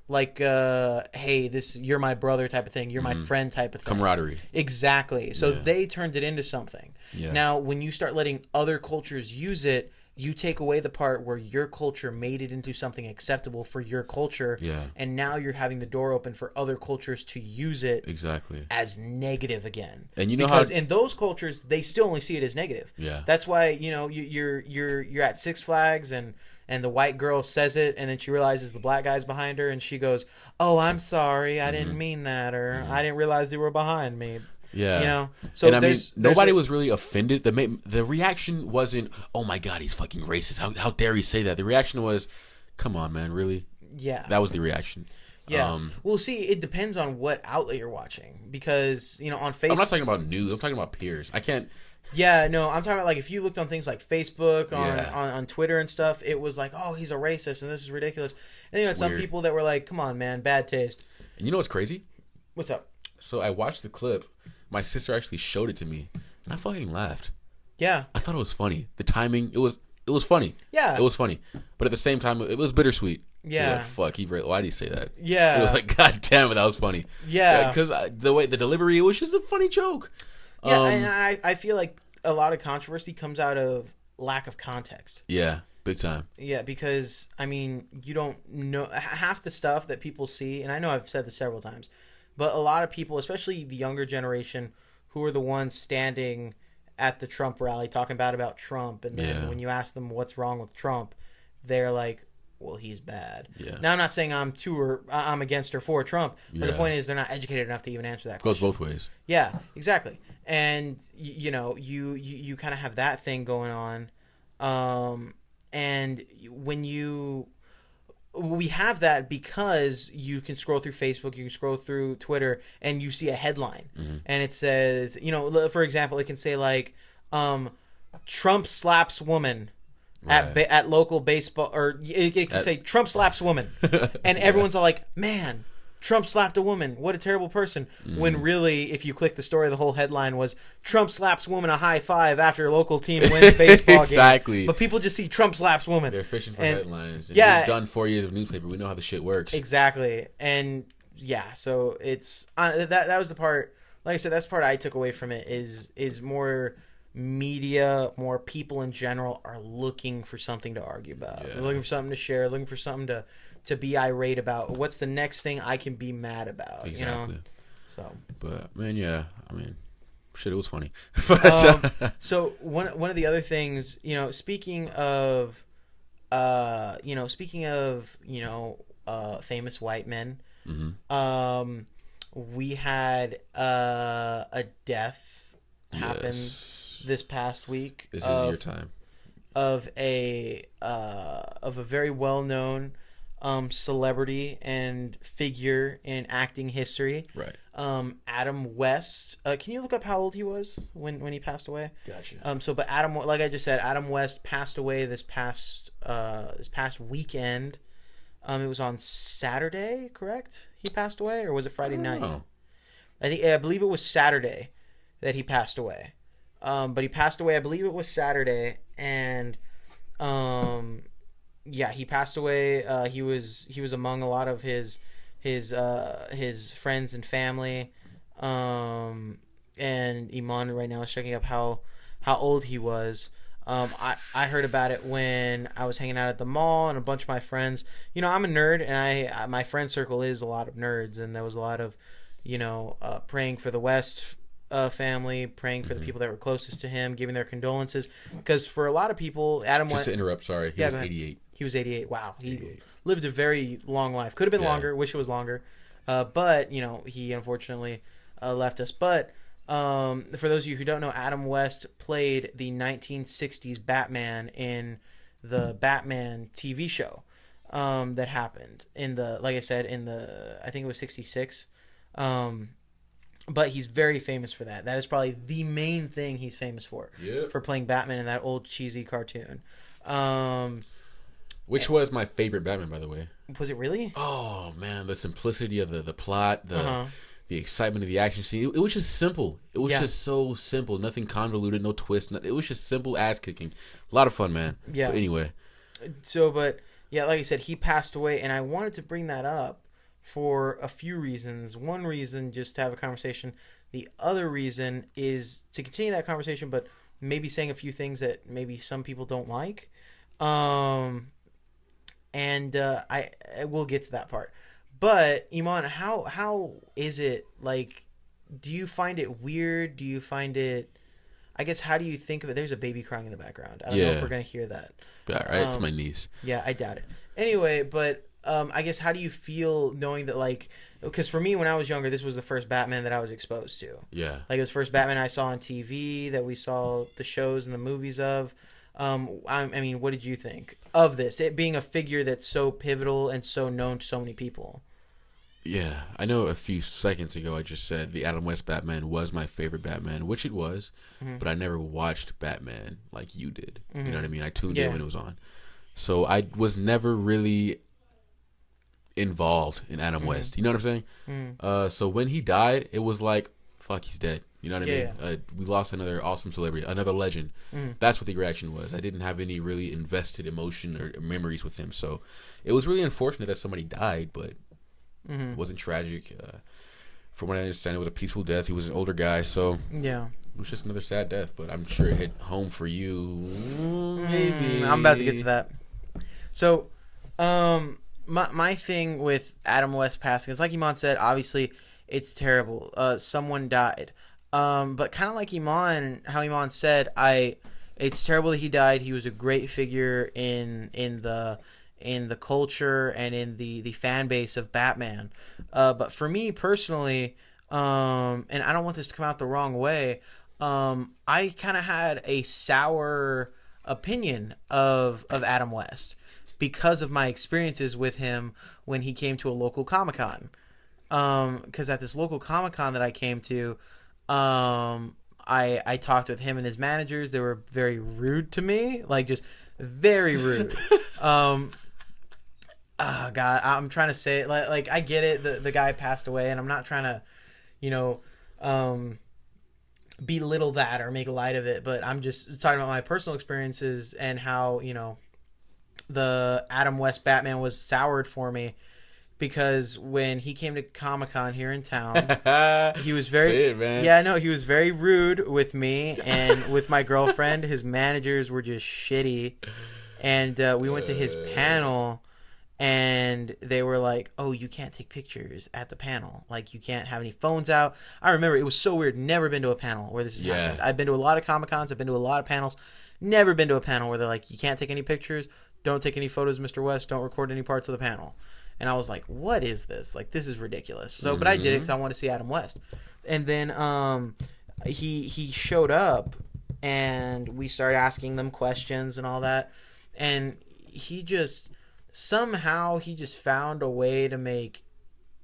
like hey, this, you're my brother type of thing, you're my friend type of thing. Camaraderie. Exactly. So they turned it into something. Yeah. Now, when you start letting other cultures use it, you take away the part where your culture made it into something acceptable for your culture. Yeah. And now you're having the door open for other cultures to use it Exactly. as negative again. And you know because how in those cultures they still only see it as negative. Yeah. That's why, you're at Six Flags and the white girl says it and then she realizes the black guy's behind her and she goes, "Oh, I'm sorry. I didn't mean that," or "I didn't realize they were behind me." Yeah. So and I mean, nobody was really offended. The reaction wasn't, "Oh my God, he's fucking racist. How dare he say that?" The reaction was, "Come on, man, really?" Yeah. That was the reaction. Yeah. Well, see, it depends on what outlet you're watching because, on Facebook. I'm not talking about news. I'm talking about peers. I can't. Yeah, no, I'm talking about like if you looked on things like Facebook, Yeah. on Twitter and stuff, it was like, "Oh, he's a racist and this is ridiculous." And then you had some weird. people that were like, "Come on, man, bad taste." And you know what's crazy? What's up? So I watched the clip. My sister actually showed it to me, and I fucking laughed. Yeah. I thought it was funny. The timing, it was funny. Yeah. It was funny, but at the same time, it was bittersweet. Yeah. Like, fuck, why did he say that? Yeah. It was like, God damn it, that was funny. Yeah. Because the delivery, it was just a funny joke. Yeah, and I feel like a lot of controversy comes out of lack of context. Yeah, big time. Yeah, because, I mean, you don't know half the stuff that people see, and I know I've said this several times, but a lot of people, especially the younger generation, who are the ones standing at the Trump rally talking bad about Trump, and then when you ask them what's wrong with Trump, they're like, "Well, he's bad." Yeah. Now, I'm not saying I'm against or for Trump, but the point is they're not educated enough to even answer that question. Goes both ways. Yeah, exactly. And you kind of have that thing going on, and we have that because you can scroll through Facebook, you can scroll through Twitter, and you see a headline, and it says, for example, it can say like, "Trump slaps woman." Right. At local baseball, or it can say Trump slaps woman, and everyone's all like, "Man, Trump slapped a woman. What a terrible person." When really, if you click the story, the whole headline was Trump slaps woman a high five after local team wins baseball Exactly. game. But people just see Trump slaps woman. They're fishing for headlines. And yeah. We've done 4 years of newspaper. We know how the shit works. Exactly. And yeah, so it's that was the part. Like I said, that's the part I took away from it is more media, more people in general are looking for something to argue about. They're looking for something to share, looking for something to be irate about. What's the next thing I can be mad about? Exactly. So, but man, yeah, I mean, shit, it was funny. So one of the other things, speaking of famous white men, we had a death happen this past week. This is your time. Of a very well-known celebrity and figure in acting history. Right. Adam West. Can you look up how old he was when he passed away? Gotcha. But Adam, like I just said, Adam West passed away this past weekend. It was on Saturday, correct? He passed away, or was it Friday night? I believe it was Saturday that he passed away. But he passed away, I believe it was Saturday, and he passed away. He was among a lot of his friends and family. And Iman right now is checking up how old he was. I heard about it when I was hanging out at the mall, and a bunch of my friends. I'm a nerd, and my friend circle is a lot of nerds, and there was a lot of praying for the West family, praying for the people that were closest to him, giving their condolences, because for a lot of people, Adam Just to interrupt, sorry, he was 88. He was 88. Wow, he lived a very long life. Could have been longer. Wish it was longer, but he unfortunately left us. But for those of you who don't know, Adam West played the 1960s Batman in the Batman TV show. that happened in the, like I said, in the, I think it was 66. But he's very famous for that. That is probably the main thing he's famous for. Yeah. For playing Batman in that old cheesy cartoon. Which was my favorite Batman, by the way. Was it really? Oh man, the simplicity of the plot, Uh-huh. the excitement of the action scene. It was just simple. It was Yeah. just so simple. Nothing convoluted, no twist. It was just simple ass kicking. A lot of fun, man. Yeah. But anyway. So, but yeah, like I said, he passed away, and I wanted to bring that up for a few reasons. One reason, just to have a conversation. The other reason is to continue that conversation, but maybe saying a few things that maybe some people don't like. And I will get to that part. But Iman, how is it like? Do you find it weird? Do you find it? I guess, how do you think of it? There's a baby crying in the background. I don't know if we're gonna hear that. Yeah, right. It's my niece. Yeah, I doubt it. Anyway, but I guess, how do you feel knowing that, like, because for me when I was younger, this was the first Batman that I was exposed to. Yeah. Like, it was the first Batman I saw on TV, that we saw the shows and the movies of. I mean, what did you think of this? It being a figure that's so pivotal and so known to so many people. Yeah, I know a few seconds ago I just said the Adam West Batman was my favorite Batman, which it was, but I never watched Batman like you did. You know what I mean? I tuned in when it was on. So I was never really involved in Adam West. You know what I'm saying? So when he died, it was like, fuck, he's dead. You know what I mean? We lost another awesome celebrity, another legend. That's what the reaction was. I didn't have any really invested emotion or memories with him. So it was really unfortunate that somebody died, but it wasn't tragic. From what I understand, it was a peaceful death. He was an older guy, so Yeah. it was just another sad death. But I'm sure it hit home for you. Maybe. I'm about to get to that. So, my thing with Adam West passing is, like Iman said, obviously it's terrible. Someone died. But kind of like Iman, how Iman said, it's terrible that he died. He was a great figure in the culture and in the fan base of Batman. But for me personally, and I don't want this to come out the wrong way, I kind of had a sour opinion of Adam West because of my experiences with him when he came to a local Comic-Con. Because at this local Comic-Con that I came to, I talked with him and his managers. They were very rude to me, like, just very rude. Oh God, I'm trying to say it like I get it. The guy passed away, and I'm not trying to, belittle that or make light of it. But I'm just talking about my personal experiences and how, the Adam West Batman was soured for me, because when he came to Comic-Con here in town, he was very Say it, man. Yeah, no, he was very rude with me and with my girlfriend. His managers were just shitty, and we went to his panel. And they were like, "Oh, you can't take pictures at the panel. Like, you can't have any phones out." I remember it was so weird. Never been to a panel where this has happened. I've been to a lot of Comic-Cons. I've been to a lot of panels. Never been to a panel where they're like, "You can't take any pictures. Don't take any photos, Mr. West. Don't record any parts of the panel." And I was like, "What is this? Like, this is ridiculous." So, but I did it because I wanted to see Adam West. And then he showed up, and we started asking them questions and all that. And he just... somehow he just found a way to make,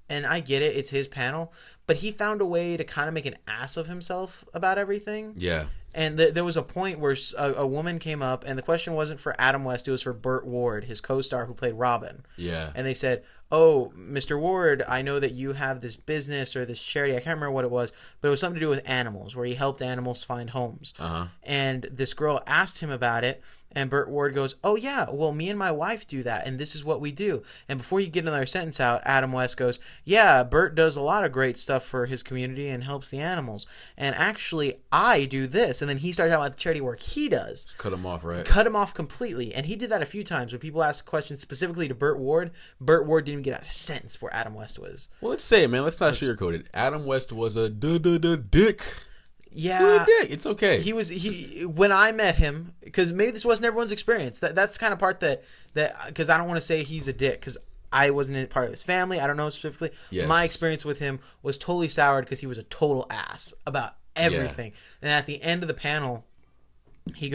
and I get it, it's his panel, but he found a way to kind of make an ass of himself about everything. Yeah. And there was a point where a woman came up, and the question wasn't for Adam West, it was for Burt Ward, his co-star who played Robin. Yeah. And they said, "Oh, Mr. Ward, I know that you have this business or this charity." I can't remember what it was, but it was something to do with animals, where he helped animals find homes. And this girl asked him about it, and Burt Ward goes, "Oh, yeah, well, me and my wife do that, and this is what we do." And before you get another sentence out, Adam West goes, "Yeah, Burt does a lot of great stuff for his community and helps the animals. And actually, I do this." And then he started talking about the charity work he does. Cut him off, right? Cut him off completely. And he did that a few times when people asked questions specifically to Burt Ward. Burt Ward didn't even get out a sentence where Adam West was. Well, let's say it, man. Let's not sugarcoat it. Adam West was a dick. Yeah, it's okay. He when I met him, because maybe this wasn't everyone's experience. That's the kind of part that because I don't want to say he's a dick, because I wasn't part of his family. I don't know specifically. Yes. My experience with him was totally soured because he was a total ass about everything. And at the end of the panel, he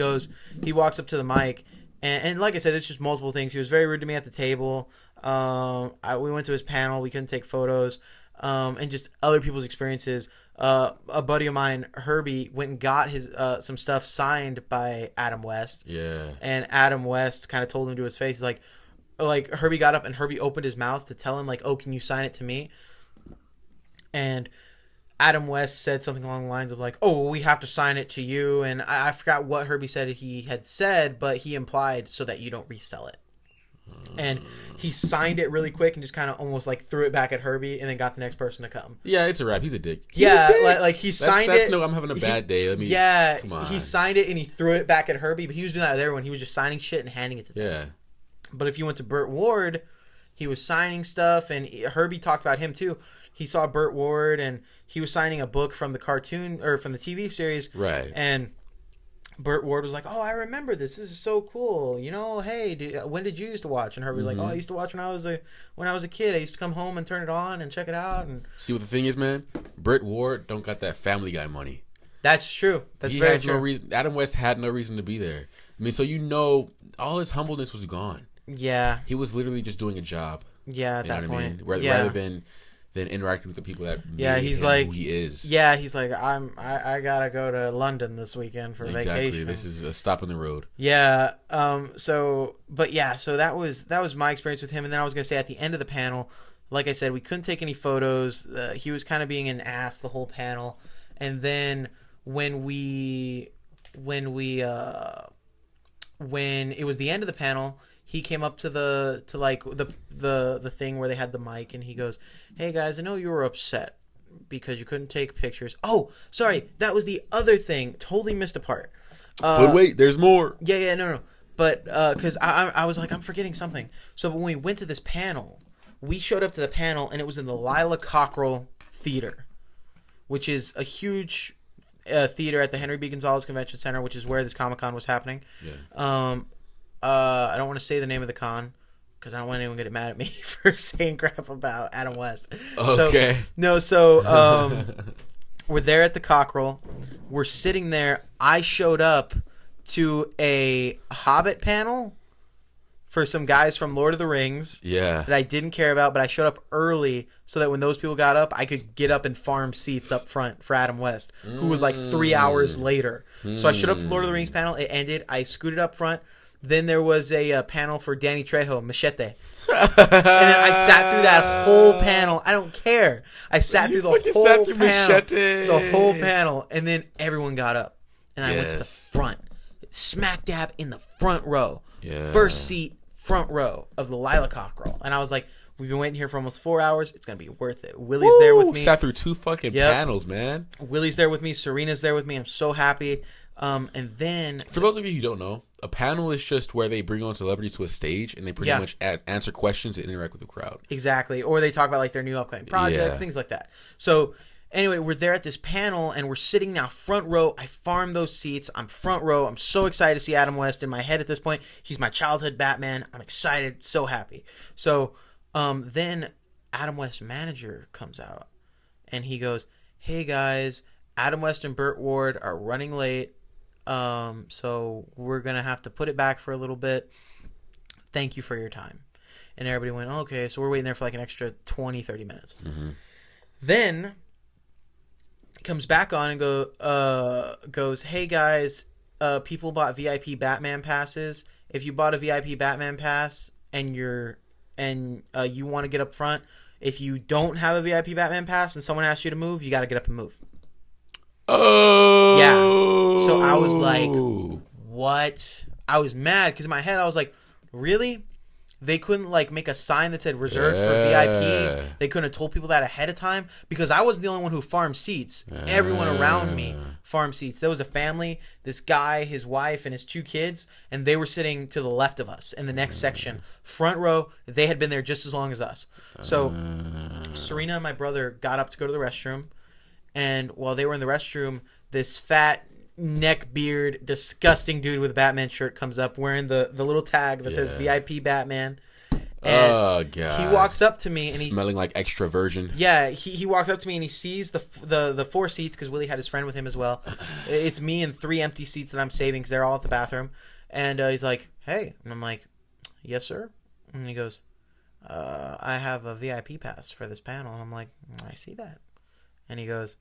walks up to the mic, And like I said, it's just multiple things. He was very rude to me at the table. We went to his panel. We couldn't take photos. And just other people's experiences. A buddy of mine, Herbie, went and got his some stuff signed by Adam West. Yeah. And Adam West kind of told him to his face, like Herbie got up and Herbie opened his mouth to tell him, like, oh, can you sign it to me? And Adam West said something along the lines of, like, oh, well, we have to sign it to you. And I forgot what Herbie said he had said, but he implied so that you don't resell it. And he signed it really quick and just kind of almost like threw it back at Herbie and then got the next person to come. Yeah, it's a wrap. He's a dick. Like he signed it. No, I'm having a bad day. Let me. Yeah, come on. He signed it and he threw it back at Herbie, but he was doing that with everyone. He was just signing shit and handing it to them. Yeah. But if you went to Burt Ward, he was signing stuff, and Herbie talked about him too. He saw Burt Ward and he was signing a book from the cartoon or from the TV series. Right. And Burt Ward was like, oh, I remember this. This is so cool. You know, hey, when did you used to watch? And Herbie was like, oh, I used to watch when I was a kid. I used to come home and turn it on and check it out. And see what the thing is, man? Burt Ward don't got that Family Guy money. That's true. That's he very has true. No reason. Adam West had no reason to be there. I mean, so all his humbleness was gone. Yeah. He was literally just doing a job. Yeah, at that point. Rather than interacting with the people that he's him like who he is. Yeah, he's like, I gotta go to London this weekend for vacation. This is a stop on the road. Yeah. So that was my experience with him. And then I was gonna say at the end of the panel, like I said, we couldn't take any photos. He was kind of being an ass the whole panel. And then when it was the end of the panel, he came up to the thing where they had the mic, and he goes, hey guys, I know you were upset because you couldn't take pictures. Oh, sorry, that was the other thing. Totally missed a part. But wait, there's more. No. But because I was like, I'm forgetting something. So when we went to this panel, we showed up to the panel, and it was in the Lila Cockrell Theater, which is a huge theater at the Henry B. Gonzalez Convention Center, which is where this Comic-Con was happening. Yeah. I don't want to say the name of the con because I don't want anyone to get mad at me for saying crap about Adam West. Okay. So we're there at the Cockrell. We're sitting there. I showed up to a Hobbit panel for some guys from Lord of the Rings. Yeah. That I didn't care about, but I showed up early so that when those people got up, I could get up and farm seats up front for Adam West, who was like 3 hours later. So I showed up for the Lord of the Rings panel. It ended. I scooted up front. Then there was a panel for Danny Trejo, Machete. And then I sat through that whole panel. I don't care. I sat through the whole panel. Machete. The whole panel. And then everyone got up. And I went to the front. Smack dab in the front row. Yeah. First seat, front row of the Lila Cockrell. And I was like, we've been waiting here for almost 4 hours. It's going to be worth it. Willie's there with me. Sat through 2 fucking panels, man. Willie's there with me. Serena's there with me. I'm so happy. And then... For those of you who don't know, a panel is just where they bring on celebrities to a stage and they pretty much answer questions and interact with the crowd. Exactly. Or they talk about like their new upcoming projects, things like that. So anyway, we're there at this panel and we're sitting now front row. I farmed those seats. I'm front row. I'm so excited to see Adam West in my head at this point. He's my childhood Batman. I'm excited. So happy. So then Adam West's manager comes out and he goes, hey guys, Adam West and Burt Ward are running late. So we're going to have to put it back for a little bit. Thank you for your time. And everybody went, okay, so we're waiting there for like an extra 20, 30 minutes. Mm-hmm. Then comes back on and goes, hey guys, people bought VIP Batman passes. If you bought a VIP Batman pass and you want to get up front, if you don't have a VIP Batman pass and someone asks you to move, you got to get up and move. Oh. Yeah. So I was like, what? I was mad because in my head I was like, really? They couldn't like make a sign that said reserved for VIP. They couldn't have told people that ahead of time because I wasn't the only one who farmed seats. Everyone around me farmed seats. There was a family, this guy, his wife, and his 2 kids, and they were sitting to the left of us in the next section. Front row, they had been there just as long as us. So Serena and my brother got up to go to the restroom. And while they were in the restroom, this fat, neck beard, disgusting dude with a Batman shirt comes up wearing the little tag that says VIP Batman. And oh, God. He walks up to me and he's smelling like extra virgin. Yeah, he walks up to me and he sees the 4 seats because Willie had his friend with him as well. It's me and 3 empty seats that I'm saving because they're all at the bathroom. And he's like, hey. And I'm like, yes, sir. And he goes, I have a VIP pass for this panel. And I'm like, I see that. And he goes,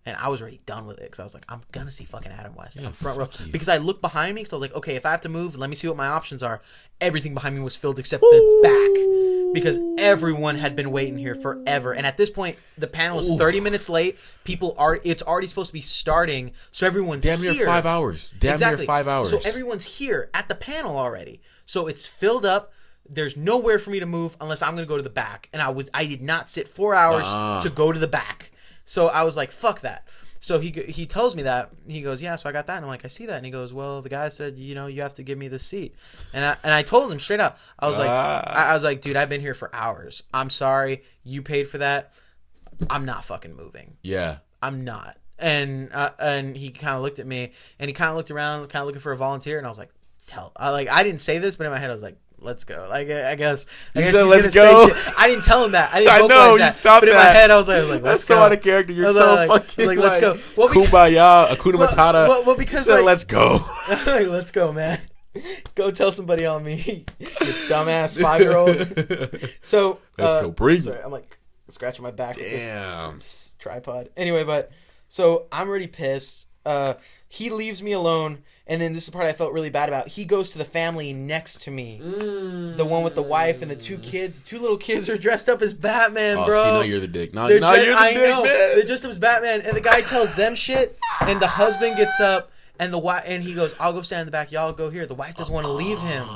and I was already done with it because I was like, I'm going to see fucking Adam West. Yeah, I'm front row. you. Because I looked behind me because I was like, okay, if I have to move, let me see what my options are. Everything behind me was filled except the back because everyone had been waiting here forever. And at this point, the panel is 30 minutes late. It's already supposed to be starting. So everyone's Damn here. near 5 hours. Damn near 5 hours. So everyone's here at the panel already. So it's filled up. There's nowhere for me to move unless I'm going to go to the back. And I did not sit 4 hours to go to the back. So I was like, fuck that. So he tells me that. He goes, yeah, so I got that. And I'm like, I see that. And he goes, well, the guy said, you have to give me the seat. And I told him straight up. I was like, dude, I've been here for hours. I'm sorry. You paid for that. I'm not fucking moving. Yeah. I'm not. And he kind of looked at me and he kind of looked around, kind of looking for a volunteer. And I was like, I didn't say this, but in my head I was like, let's go. Like, I guess he's let's gonna go. say shit. I didn't tell him that. I didn't vocalize know, that. you thought but in my that. head, I was like, let's That's go. so out of character. You're so fucking like, let's go. Well, Kumbaya, Akuna Matata. Well, because so let's go. like, let's go, man. Go tell somebody on me, you dumbass 5-year-old. So let's go. Bring. Sorry, I'm like scratching my back. Damn. With this tripod. Anyway, but so I'm already pissed. He leaves me alone, and then this is the part I felt really bad about. He goes to the family next to me, the one with the wife and the 2 kids. 2 little kids are dressed up as Batman, bro. See, no, you're the dick. No, You're the dick, man. They're dressed up as Batman, and the guy tells them shit, and the husband gets up, and the wife, and he goes, "I'll go stand in the back. Y'all go here." The wife doesn't want to leave him.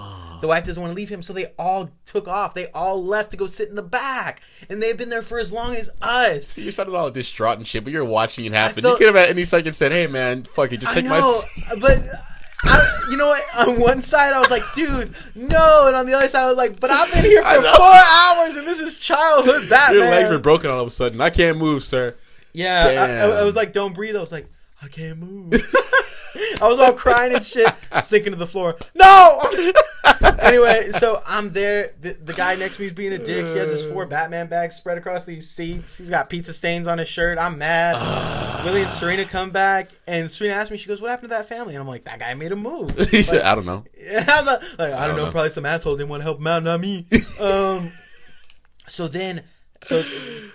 The wife doesn't want to leave him, so they all took off. They all left to go sit in the back, and they've been there for as long as us. See, you're sounding all distraught and shit, but you're watching it happen. You could have at any second said, "Hey, man, fuck it, just take my seat." But you know what? On one side, I was like, "Dude, no," and on the other side, I was like, "But I've been here for 4 hours, and this is childhood Batman." Your legs were broken all of a sudden. I can't move, sir. Yeah, I was like, "Don't breathe." I was like, "I can't move." I was all crying and shit, sinking to the floor. No! Anyway, so I'm there. The guy next to me is being a dick. He has his 4 Batman bags spread across these seats. He's got pizza stains on his shirt. I'm mad. Willie and Serena come back, and Serena asked me, she goes, "What happened to that family?" And I'm like, "That guy made a move." He said, "I don't know." I don't know. Probably some asshole didn't want to help him out, not me. So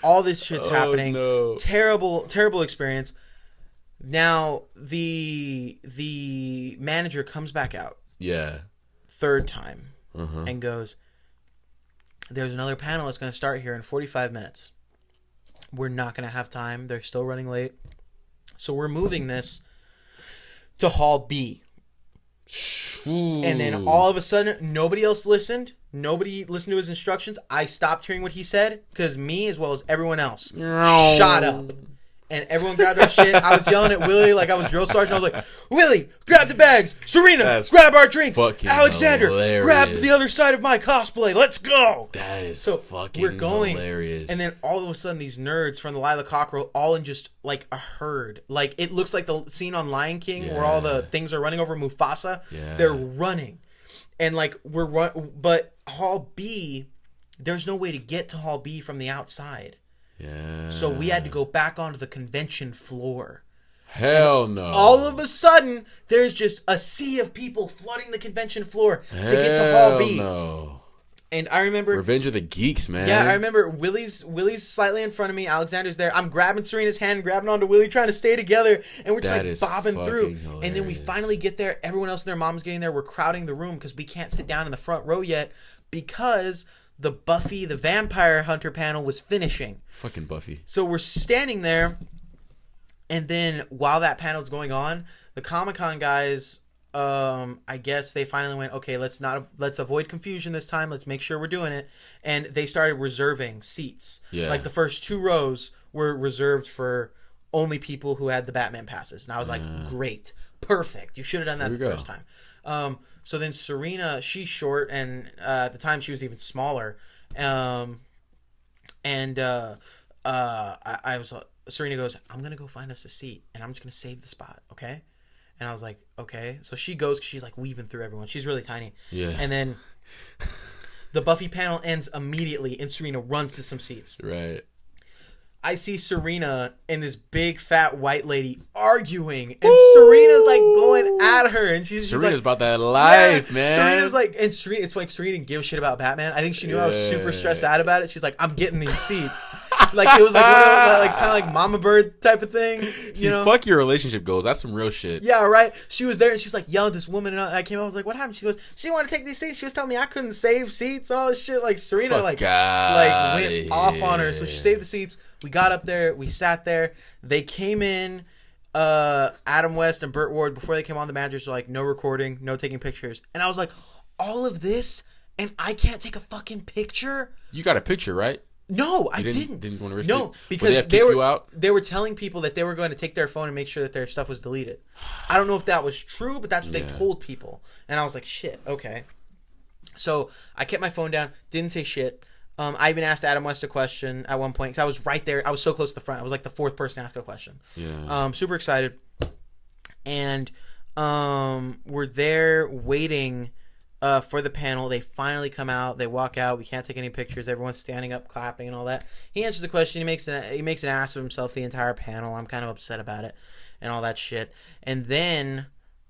all this shit's happening. No. Terrible experience. Now the manager comes back out. Yeah. 3rd time and goes, "There's another panel that's going to start here in 45 minutes. We're not going to have time. They're still running late. So we're moving this to Hall B." Ooh. And then all of a sudden, nobody else listened. Nobody listened to his instructions. I stopped hearing what he said because me, as well as everyone else, shot up. And everyone grabbed our shit. I was yelling at Willie like I was drill sergeant. I was like, "Willie, grab the bags. Serena, grab our drinks. Alexander, grab the other side of my cosplay. Let's go." That is we're going, hilarious. And then all of a sudden, these nerds from the Lila Cockerel, all in just like a herd. Like it looks like the scene on Lion King where all the things are running over Mufasa. Yeah. They're running, and like but Hall B, there's no way to get to Hall B from the outside. Yeah. So we had to go back onto the convention floor. Hell no. All of a sudden, there's just a sea of people flooding the convention floor to get to Hall B. No. And I remember Revenge of the Geeks, man. Yeah, I remember Willie's slightly in front of me. Alexander's there. I'm grabbing Serena's hand, grabbing onto Willie, trying to stay together, and we're just bobbing through. Hilarious. And then we finally get there. Everyone else and their mom's getting there. We're crowding the room because we can't sit down in the front row yet because the Buffy the Vampire Hunter panel was finishing. Fucking Buffy. So we're standing there, and then while that panel's going on, the Comic-Con guys, I guess they finally went, okay, let's avoid confusion this time. Let's make sure we're doing it. And they started reserving seats. Yeah. Like the first 2 rows were reserved for only people who had the Batman passes. And I was like, great, perfect. You should have done that the first time. So then Serena, she's short, and at the time she was even smaller. I was Serena goes, "I'm gonna go find us a seat, and I'm just gonna save the spot, okay?" And I was like, "Okay." So she goes, 'cause she's like weaving through everyone. She's really tiny. Yeah. And then the Buffy panel ends immediately, and Serena runs to some seats. Right. I see Serena and this big fat white lady arguing, and Serena's like going at her, and she's Serena's like, about that life, man. Serena's like, and Serena, it's like Serena didn't give a shit about Batman. I think she knew I was super stressed out about it. She's like, I'm getting these seats. Like it was like kind of like Mama Bird type of thing. See, fuck your relationship goals. That's some real shit. Yeah, right. She was there and she was like yelling at this woman, and I came out. I was like, "What happened?" She goes, "She wanted to take these seats. She was telling me I couldn't save seats, all this shit." Like Serena, went off on her. So she saved the seats. We got up there. We sat there. They came in. Adam West and Burt Ward, before they came on, the managers were like, "No recording, no taking pictures." And I was like, "All of this, and I can't take a fucking picture?" You got a picture, right? No, I didn't. Didn't want to risk it? No, because they were telling people that they were going to take their phone and make sure that their stuff was deleted. I don't know if that was true, but that's what they told people. And I was like, shit, okay. So I kept my phone down, didn't say shit. I even asked Adam West a question at one point because I was right there. I was so close to the front. I was like the fourth person to ask a question. Yeah. Super excited. And we're there waiting for the panel. They finally come out. They walk out. We can't take any pictures. Everyone's standing up, clapping, and all that. He answers the question. He makes an ass of himself the entire panel. I'm kind of upset about it, and all that shit. And then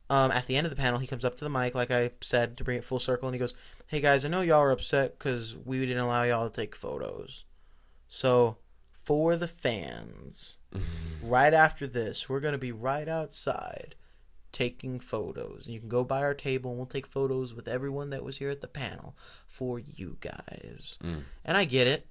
at the end of the panel, he comes up to the mic, like I said, to bring it full circle, and he goes, "Hey guys, I know y'all are upset because we didn't allow y'all to take photos. So for the fans, right after this, we're gonna be right outside taking photos, and you can go by our table and we'll take photos with everyone that was here at the panel for you guys." And I get it,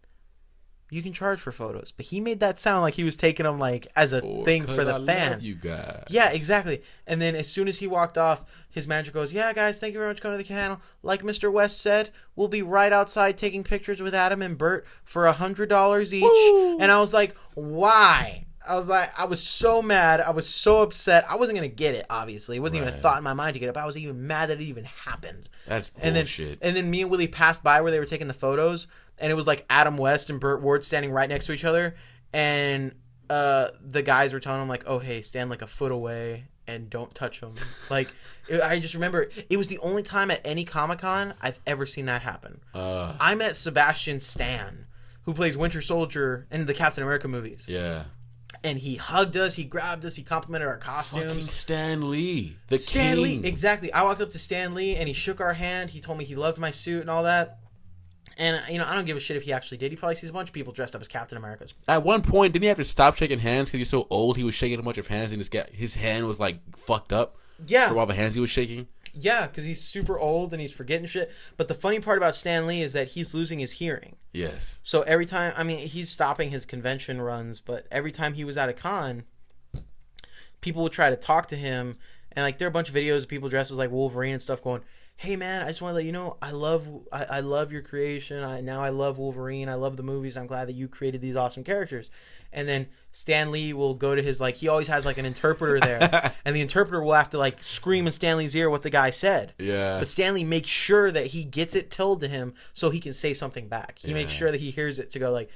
you can charge for photos, but he made that sound like he was taking them like as a thing for the fans. Love you guys. Yeah, exactly. And then as soon as he walked off, his manager goes, "Yeah guys, thank you very much for coming to the panel. Like Mr. West said, we'll be right outside taking pictures with Adam and Bert for $100 each." Woo! And I was like, why? I was so mad. I was so upset. I wasn't going to get it, obviously. It wasn't even a thought in my mind to get it, but I was even mad that it even happened. That's bullshit. And then me and Willie passed by where they were taking the photos, and it was like Adam West and Burt Ward standing right next to each other, and the guys were telling him, like, "Oh, hey, stand like a foot away and don't touch them." Like, I just remember, it was the only time at any Comic-Con I've ever seen that happen. I met Sebastian Stan, who plays Winter Soldier in the Captain America movies. Yeah. And he hugged us, he grabbed us, he complimented our costumes. Fucking Stan Lee, the Stan king. Lee, exactly. I walked up to Stan Lee and he shook our hand. He told me he loved my suit and all that. And, you know, I don't give a shit if he actually did. He probably sees a bunch of people dressed up as Captain Americas. At one point, didn't he have to stop shaking hands because he's so old? He was shaking a bunch of hands and his hand was, like, fucked up. Yeah. From all the hands he was shaking. Yeah, because he's super old and he's forgetting shit. But the funny part about Stan Lee is that he's losing his hearing. Yes. So every time, I mean, he's stopping his convention runs, but every time he was at a con, people would try to talk to him. And, like, there are a bunch of videos of people dressed as, like, Wolverine and stuff going, "Hey, man, I just want to let you know, I love your creation. Now I love Wolverine. I love the movies. I'm glad that you created these awesome characters." And then Stan Lee will go to his, like, he always has, like, an interpreter there. And the interpreter will have to, like, scream in Stan Lee's ear what the guy said. Yeah. But Stan Lee makes sure that he gets it told to him so he can say something back. He makes sure that he hears it to go, like,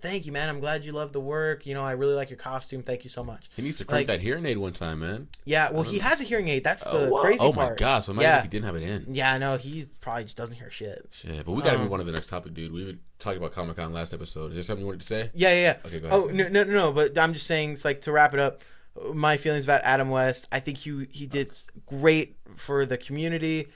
"Thank you, man. I'm glad you love the work. You know, I really like your costume. Thank you so much." He needs to crank that hearing aid one time, man. Yeah, well, he has a hearing aid. That's the crazy part. Oh, my God. So imagine if he didn't have it in. Yeah, no, he probably just doesn't hear shit. Shit, but we got to move on to the next topic, dude. We were talking about Comic-Con last episode. Is there something you wanted to say? Yeah. Okay, go ahead. Oh, no, but I'm just saying, it's like, to wrap it up, my feelings about Adam West, I think he did great for the community.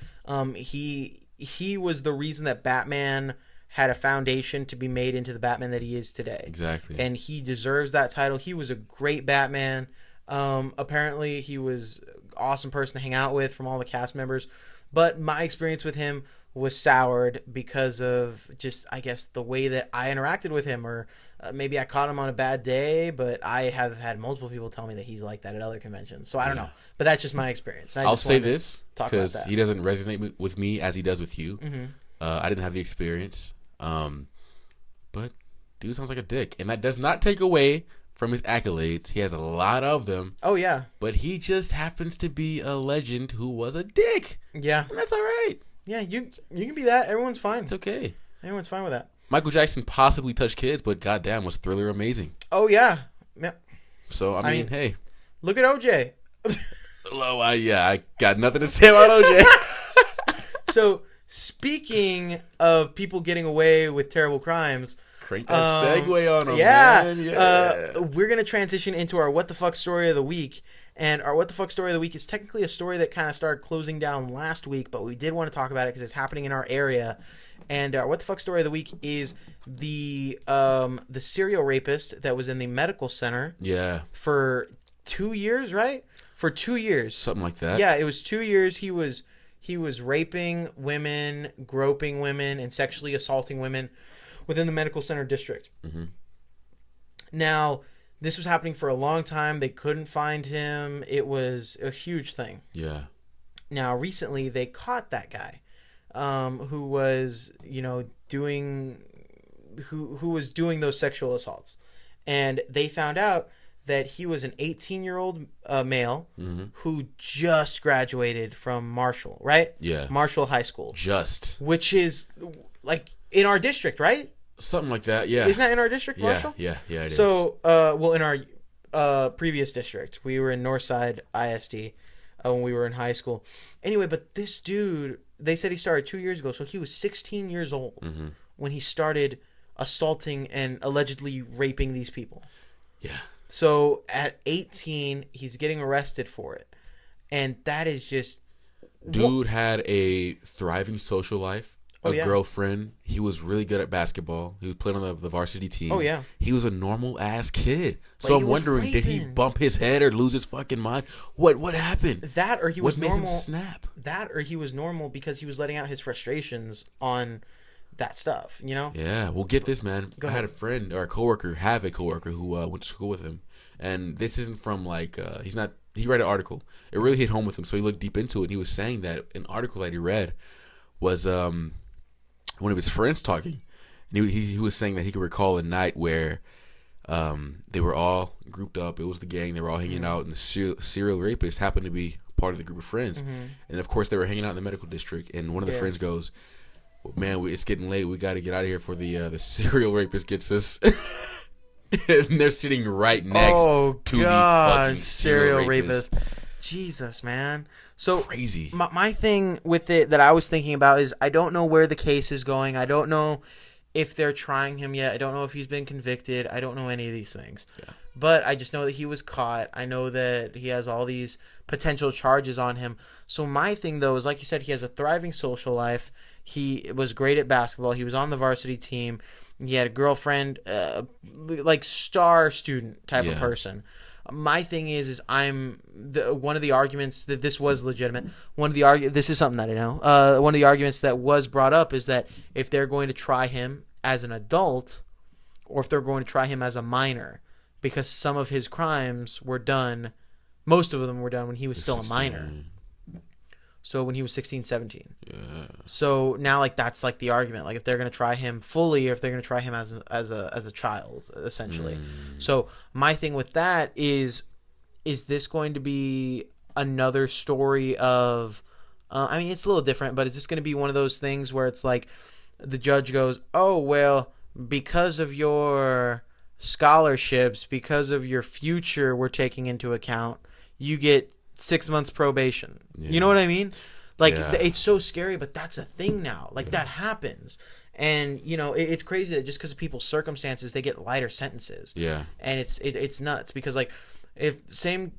He was the reason that Batman had a foundation to be made into the Batman that he is today. Exactly. And he deserves that title. He was a great Batman. Apparently, he was an awesome person to hang out with from all the cast members. But my experience with him was soured because of just, I guess, the way that I interacted with him, or maybe I caught him on a bad day, but I have had multiple people tell me that he's like that at other conventions. So I don't know, but that's just my experience. I'll say this because he doesn't resonate with me as he does with you. Mm-hmm. I didn't have the experience, but dude sounds like a dick, and that does not take away from his accolades. He has a lot of them. Oh yeah, but he just happens to be a legend who was a dick. Yeah, and that's all right. Yeah, you can be that. Everyone's fine. It's okay. Everyone's fine with that. Michael Jackson possibly touched kids, but goddamn, was Thriller amazing. Oh yeah. So I mean, hey, look at OJ. I got nothing to say about OJ. So speaking of people getting away with terrible crimes, Crank that segue on him, yeah. man. Yeah. We're going to transition into our What the Fuck story of the week. And our What the Fuck story of the week is technically a story that kind of started closing down last week, but we did want to talk about it because it's happening in our area. And our What the Fuck story of the week is the serial rapist that was in the medical center. Yeah. For 2 years, right? For 2 years. Something like that. Yeah, it was 2 years. He was raping women, groping women, and sexually assaulting women within the medical center district. Mm-hmm. Now, this was happening for a long time. They couldn't find him. It was a huge thing. Yeah. Now, recently, they caught that guy who was, doing those sexual assaults. And they found out that he was an 18-year-old male who just graduated from Marshall, right? Yeah. Marshall High School. Just. Which is, like, in our district, right? Something like that, yeah. Isn't that in our district, Marshall? Yeah, it is. So, in our previous district, we were in Northside ISD when we were in high school. Anyway, but this dude, they said he started 2 years ago, so he was 16 years old when he started assaulting and allegedly raping these people. Yeah. So at 18, he's getting arrested for it. And that is just... Dude had a thriving social life, girlfriend. He was really good at basketball. He was playing on the varsity team. Oh, yeah. He was a normal-ass kid. So I'm wondering, did he bump his head or lose his fucking mind? What happened? That or he was normal. What made him snap? That or he was normal because he was letting out his frustrations on... that stuff, Yeah, well, get this, man. I had a friend or a coworker who went to school with him, and this isn't from like he read an article. It really hit home with him, so he looked deep into it. And he was saying that an article that he read was one of his friends talking, and he was saying that he could recall a night where they were all grouped up. It was the gang. They were all hanging out, and the serial rapist happened to be part of the group of friends, and of course they were hanging out in the medical district. And one of the friends goes, "Man, it's getting late. We got to get out of here before the serial rapist gets us." And they're sitting right next to the fucking serial rapist. Jesus, man. So crazy. My thing with it that I was thinking about is I don't know where the case is going. I don't know if they're trying him yet. I don't know if he's been convicted. I don't know any of these things. Yeah. But I just know that he was caught. I know that he has all these potential charges on him. So my thing, though, is like you said, he has a thriving social life. He was great at basketball. He was on the varsity team. He had a girlfriend, like star student type of person. My thing is one of the arguments that this was legitimate. This is something that I know. One of the arguments that was brought up is that if they're going to try him as an adult, or if they're going to try him as a minor, because some of his crimes were done, most of them were done when he was still a minor. So when he was 16, 17. Yeah. So now, like, that's like the argument. Like, if they're gonna try him fully, or if they're gonna try him as a child, essentially. So my thing with that is this going to be another story of? I mean, it's a little different, but is this going to be one of those things where it's like the judge goes, "Oh well, because of your scholarships, because of your future, we're taking into account, you get 6 months probation." Yeah. You know what I mean? Like, it's so scary, but that's a thing now. Like, that happens. And, it's crazy that just because of people's circumstances, they get lighter sentences. Yeah. And it's nuts because, like, if same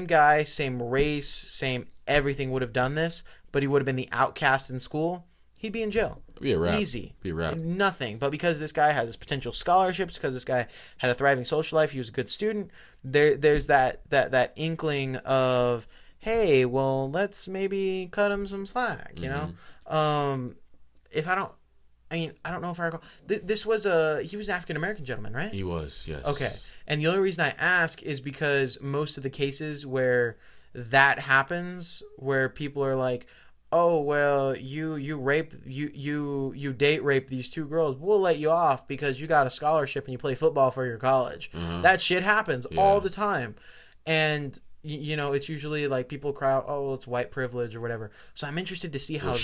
guy, same race, same everything would have done this, but he would have been the outcast in school, he'd be in jail. Be a wrap. Easy. Be a wrap. Nothing. But because this guy has potential scholarships, because this guy had a thriving social life, he was a good student, there's that inkling of, hey, well, let's maybe cut him some slack, you know? I don't know if I recall. He was an African-American gentleman, right? He was, yes. Okay. And the only reason I ask is because most of the cases where that happens, where people are like, "Oh, well, you date rape these two girls, we'll let you off because you got a scholarship and you play football for your college." That shit happens all the time. And it's usually like people cry out, "Oh, it's white privilege" or whatever. So I'm interested to see how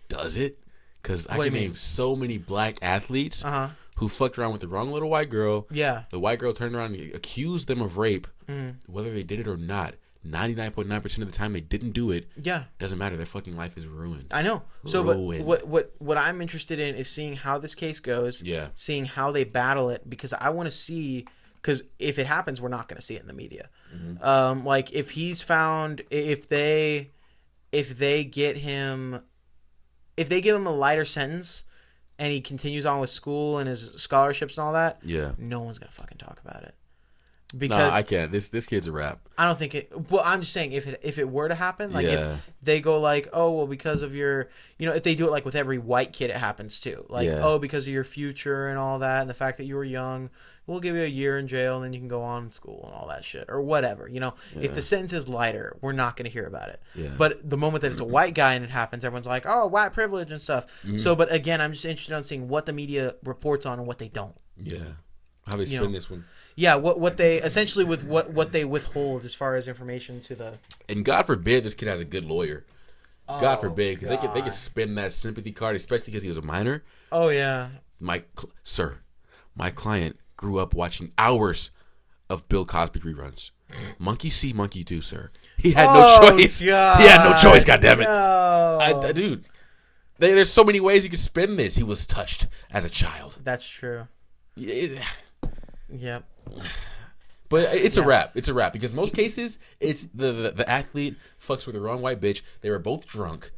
does it? Because I can name so many black athletes who fucked around with the wrong little white girl. Yeah. The white girl turned around and accused them of rape, whether they did it or not. 99.9% of the time they didn't do it. Yeah. Doesn't matter. Their fucking life is ruined. I know. So Ruined. but what I'm interested in is seeing how this case goes. Yeah. Seeing how they battle it, because I want to see, because if it happens, we're not going to see it in the media. Mm-hmm. Like if he's found, if they give him a lighter sentence and he continues on with school and his scholarships and all that, Yeah. no one's going to fucking talk about it. No, Because I can't. This kid's a rap. I don't think it. Well, I'm just saying if it were to happen, like Yeah. if they go like, oh well, because of your, if they do it like with every white kid, it happens too. Like, Yeah. oh, because of your future and all that, and the fact that you were young, we'll give you a year in jail, and then you can go on to school and all that shit or whatever. If Yeah. the sentence is lighter, we're not going to hear about it. Yeah. But the moment that it's a white guy and it happens, everyone's like, oh, white privilege and stuff. Mhm. So, but again, I'm just interested in seeing what the media reports on and what they don't. Yeah. How they spin this one. Yeah, what they essentially with what they withhold as far as information to the. And God forbid this kid has a good lawyer. God forbid, because they could God. spin that sympathy card, especially because he was a minor. Oh yeah. Sir, my client grew up watching hours of Bill Cosby reruns. Monkey see, monkey do, sir. He had no choice. God. He had no choice. God damn it, No. dude. There's so many ways you can spin this. He was touched as a child. That's true. Yep. But it's a wrap. It's a wrap because most cases it's the athlete fucks with the wrong white bitch. They were both drunk,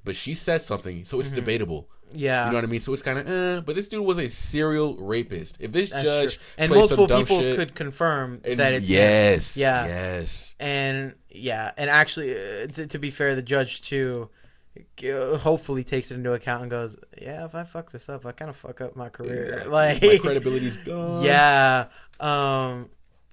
but she says something, so it's debatable. Yeah. You know what I mean? So it's kind of, but this dude was a serial rapist. If this That's judge true. And plays multiple some dumb people shit, could confirm and that it's yes, him. Yeah. yes, And actually, to be fair, the judge too hopefully takes it into account and goes, yeah, if I fuck this up, I kind of fuck up my career. Yeah. Like My credibility's gone. Yeah.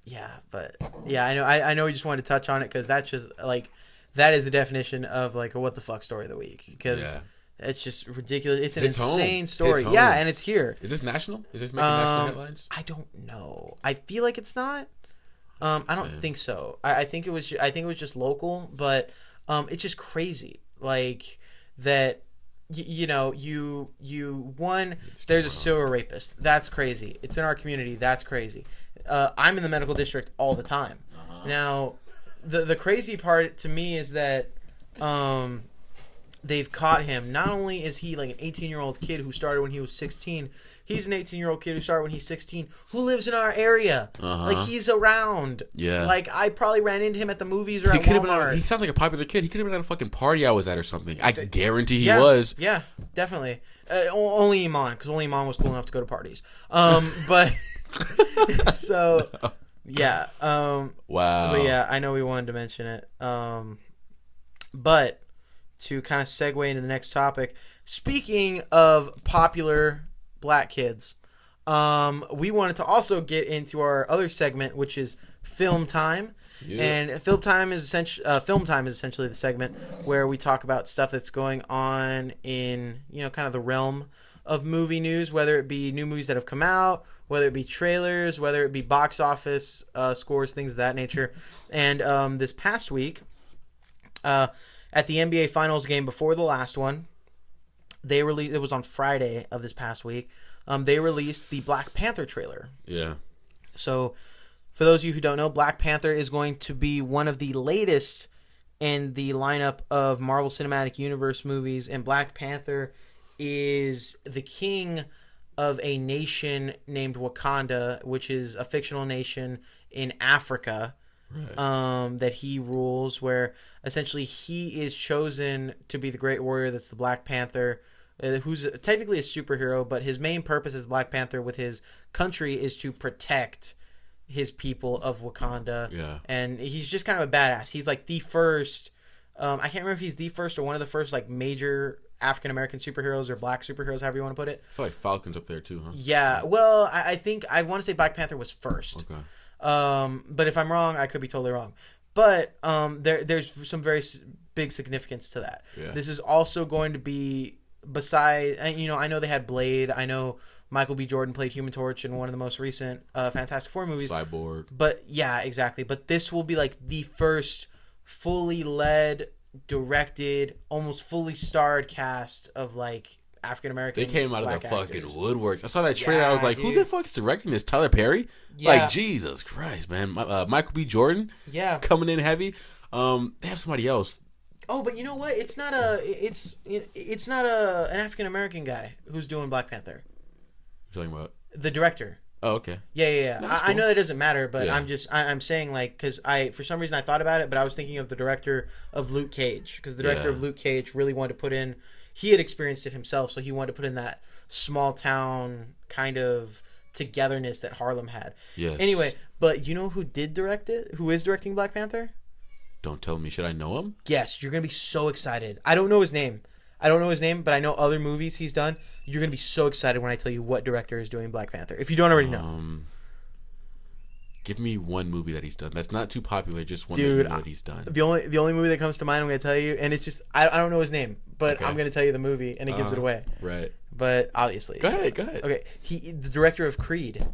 Yeah, but yeah, I know we just wanted to touch on it because that's just like that is the definition of like a what the fuck story of the week because it's just ridiculous. It's an insane story. Yeah, and it's here. Is this national? Is this making national headlines? I don't know. I feel like it's not. I don't think so. I think it was. I think it was just local, but it's just crazy. Like that. You there's a serial rapist. That's crazy. It's in our community. That's crazy. I'm in the medical district all the time. Now, the crazy part to me is that they've caught him. Not only is he like an 18-year-old kid who started when he was 16, he's an 18-year-old kid who started when he's 16 who lives in our area. Like he's around. Yeah. Like I probably ran into him at the movies or at Walmart. He sounds like a popular kid. He could have been at a fucking party I was at or something. I guarantee he was. Yeah, definitely. Only Iman, because only Iman was cool enough to go to parties. But so yeah. Wow. But yeah, I know we wanted to mention it. But to kind of segue into the next topic, speaking of popular black kids, we wanted to also get into our other segment, which is film time. Yeah. And film time is essentially the segment where we talk about stuff that's going on in kind of the realm of movie news, whether it be new movies that have come out, whether it be trailers, whether it be box office scores, things of that nature. And this past week, at the NBA Finals game before the last one, they released. It was on Friday of this past week. They released the Black Panther trailer. Yeah. So, for those of you who don't know, Black Panther is going to be one of the latest in the lineup of Marvel Cinematic Universe movies, and Black Panther is the king of a nation named Wakanda, which is a fictional nation in Africa. Right. That he rules, where essentially he is chosen to be the great warrior that's the Black Panther, who's technically a superhero, but his main purpose as Black Panther with his country is to protect his people of Wakanda. Yeah. And he's just kind of a badass. He's like the first, I can't remember if he's the first or one of the first like major African-American superheroes or black superheroes, however you want to put it. I feel like Falcon's up there too, huh? Yeah. Well, I think I want to say Black Panther was first. Okay. But if I'm wrong, I could be totally wrong. But there's some very big significance to that. Yeah. This is also going to be beside, I know they had Blade. I know Michael B. Jordan played Human Torch in one of the most recent Fantastic Four movies. Cyborg. But yeah, exactly. But this will be like the first fully led, directed, almost fully starred cast of like African American. They came out of the fucking actors. woodworks. I saw that trailer. I was like, dude. Who the fuck's directing this? Tyler Perry? Yeah. Like, Jesus Christ, man. Michael B. Jordan? Yeah. Coming in heavy. They have somebody else. Oh, but you know what? It's not an African American guy who's doing Black Panther. You're talking about The director. Oh, okay. Yeah. No, I know that doesn't matter, but Yeah. I'm saying like because for some reason I thought about it, but I was thinking of the director of Luke Cage because the director Yeah. of Luke Cage really wanted to put in. He had experienced it himself, so he wanted to put in that small town kind of togetherness that Harlem had. Yes. Anyway, but you know who did direct it? Who is directing Black Panther? Don't tell me. Should I know him? Yes, you're gonna be so excited. I don't know his name, but I know other movies he's done. You're gonna be so excited when I tell you what director is doing Black Panther. If you don't already know, give me one movie that he's done. That's not too popular. Just one Dude, that he's done. the only movie that comes to mind I'm gonna tell you, and it's just I don't know his name, but Okay. I'm gonna tell you the movie, and it gives it away. Right. But obviously, Go ahead. Okay, the director of Creed.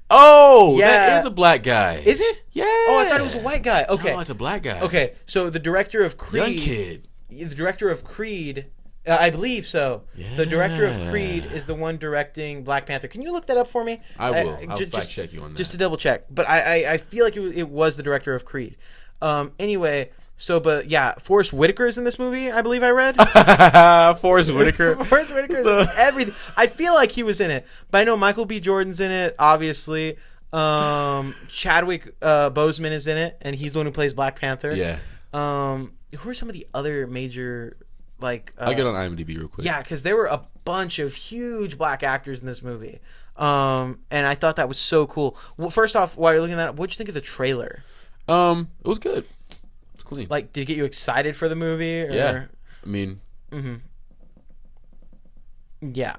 Oh, Yeah. that is a black guy. Is it? Yeah. Oh, I thought it was a white guy. Okay, No, it's a black guy. okay. So the director of Creed, Young kid. the director of Creed, I believe so. The director of Creed is the one directing Black Panther. Can you look that up for me? I will. I'll fact check you on that. Just to double check. But I feel like it was the director of Creed. Anyway, but yeah, Forrest Whitaker is in this movie, I believe I read. Forrest Whitaker. Forrest Whitaker is in everything. I feel like he was in it. But I know Michael B. Jordan's in it, obviously. Chadwick Boseman is in it, and he's the one who plays Black Panther. Yeah. Who are some of the other major, like... I'll get on IMDb real quick. Yeah, because there were a bunch of huge black actors in this movie. And I thought that was so cool. Well, first off, while you're looking at that, what'd you think of the trailer? It was good. It was clean. Like, did it get you excited for the movie? Or... Yeah. I mean... Mm-hmm. Yeah.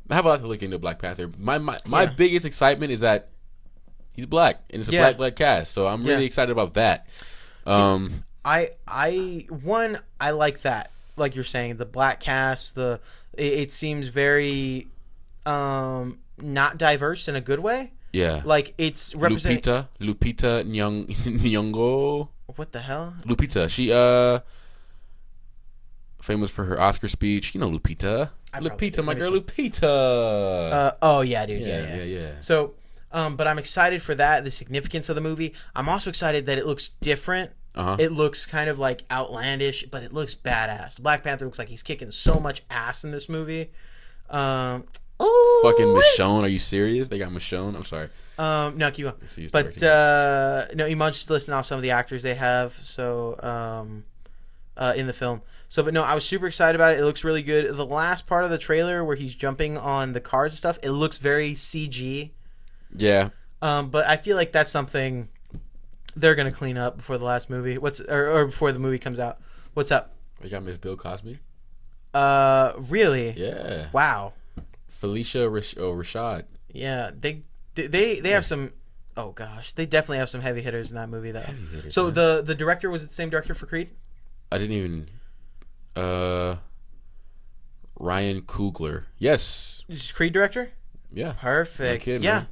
I have a lot to look into Black Panther. My biggest excitement is that he's black, and it's a black cast, so I'm really excited about that. I like that. Like you're saying, the black cast, it seems very not diverse in a good way. Yeah. Like it's representing Lupita Nyong'o. What the hell? Lupita. She famous for her Oscar speech. You know Lupita. Lupita, my girl Lupita. Oh yeah, dude. Yeah. So, but I'm excited for that, the significance of the movie. I'm also excited that it looks different. It looks kind of like outlandish, but it looks badass. Black Panther looks like he's kicking so much ass in this movie. Fucking Michonne, are you serious? They got Michonne. I'm sorry. No, keep going. But no, you might just listen off some of the actors they have. So in the film. So, but no, I was super excited about it. It looks really good. The last part of the trailer where he's jumping on the cars and stuff, it looks very CG. Yeah. But I feel like that's something they're gonna clean up before the last movie. Or before the movie comes out. What's up? We got Miss Bill Cosby. Really? Yeah. Wow. Felicia Rashad. Yeah, they have some. Oh gosh, they definitely have some heavy hitters in that movie though. So man. The director was it the same director for Creed? I didn't even. Ryan Coogler. Yes. Is Creed director? Yeah. Perfect. Kid, yeah. Man.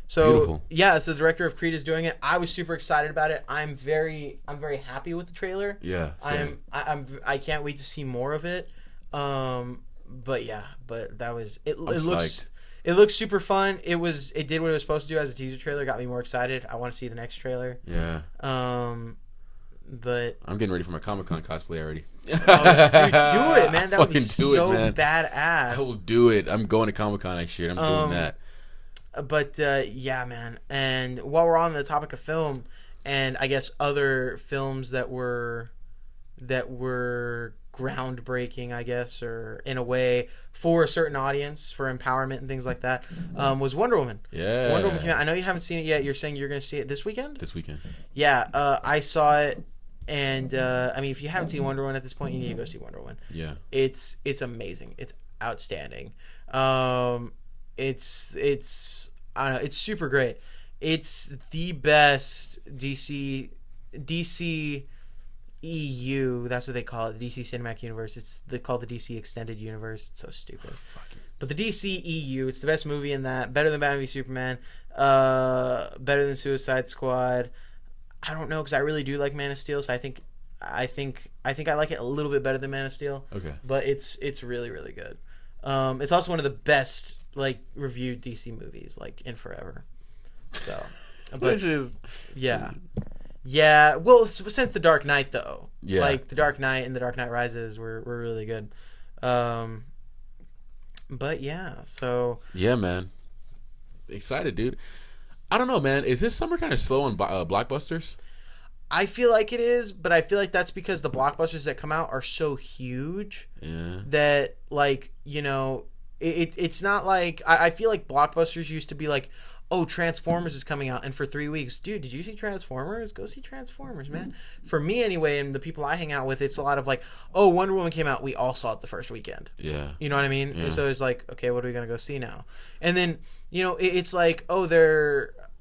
So beautiful. Yeah, so the director of Creed is doing it. I was super excited about it. I'm very happy with the trailer. Yeah. Same. I can't wait to see more of it. But that was it. It looks super fun. It did what it was supposed to do as a teaser trailer. Got me more excited. I want to see the next trailer. Yeah. But I'm getting ready for my Comic-Con cosplay already. Dude, do it, man. That would be so badass. I will do it. I'm going to Comic-Con next year. I'm doing that. But yeah, man. And while we're on the topic of film, and I guess other films that were groundbreaking, I guess, or in a way for a certain audience, for empowerment and things like that, was Wonder Woman. Yeah. Wonder Woman came out. I know you haven't seen it yet. You're saying you're going to see it this weekend? This weekend. Yeah. I saw it. And I mean, if you haven't seen Wonder Woman at this point, you need to go see Wonder Woman. Yeah, it's amazing. It's outstanding. It's I don't know. It's super great. It's the best DC EU. That's what they call it. The DC Cinematic Universe. They call it the DC Extended Universe. It's so stupid. But the DC EU. It's the best movie in that. Better than Batman v Superman. Better than Suicide Squad. I don't know because I really do like Man of Steel, so I think I like it a little bit better than Man of Steel. Okay. But it's really really good. It's also one of the best like reviewed DC movies like in forever. So, but which is yeah, Yeah, well, since The Dark Knight though, Yeah. like The Dark Knight and The Dark Knight Rises were really good. Um, but yeah, so Yeah, man. Excited, dude. I don't know, man. Is this summer kind of slow on blockbusters? I feel like it is, but I feel like that's because the blockbusters that come out are so huge Yeah. that, like, you know, it's not like I feel like blockbusters used to be like, oh, Transformers is coming out, and for 3 weeks, dude, did you see Transformers? Go see Transformers, man. For me anyway, and the people I hang out with, it's a lot of like, oh, Wonder Woman came out, we all saw it the first weekend. Yeah. You know what I mean? Yeah. So it's like, okay, what are we gonna go see now? And then, you know, it's like, oh,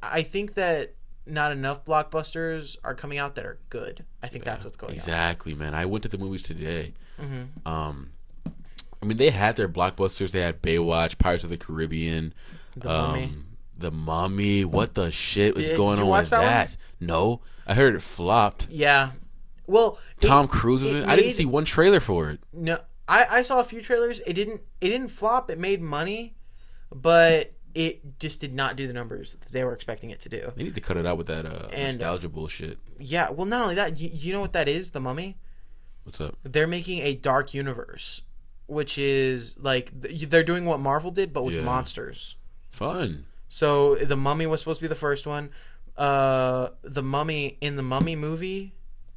I think that not enough blockbusters are coming out that are good. I think that's what's going on. Exactly, man. I went to the movies today. Mm-hmm. I mean, they had their blockbusters. They had Baywatch, Pirates of the Caribbean, The Mummy. The Mummy. What the shit is going did you on watch with that that? No, I heard it flopped. Yeah. Well, Tom Cruise was in it. I didn't see one trailer for it. No, I saw a few trailers. It didn't flop. It made money, but it just did not do the numbers that they were expecting it to do. They need to cut it out with that nostalgia bullshit. Yeah. Well, not only that, you know what that is? The Mummy. What's up? They're making a dark universe, which is like they're doing what Marvel did, but with monsters. Fun. So the Mummy was supposed to be the first one. The Mummy in the Mummy movie,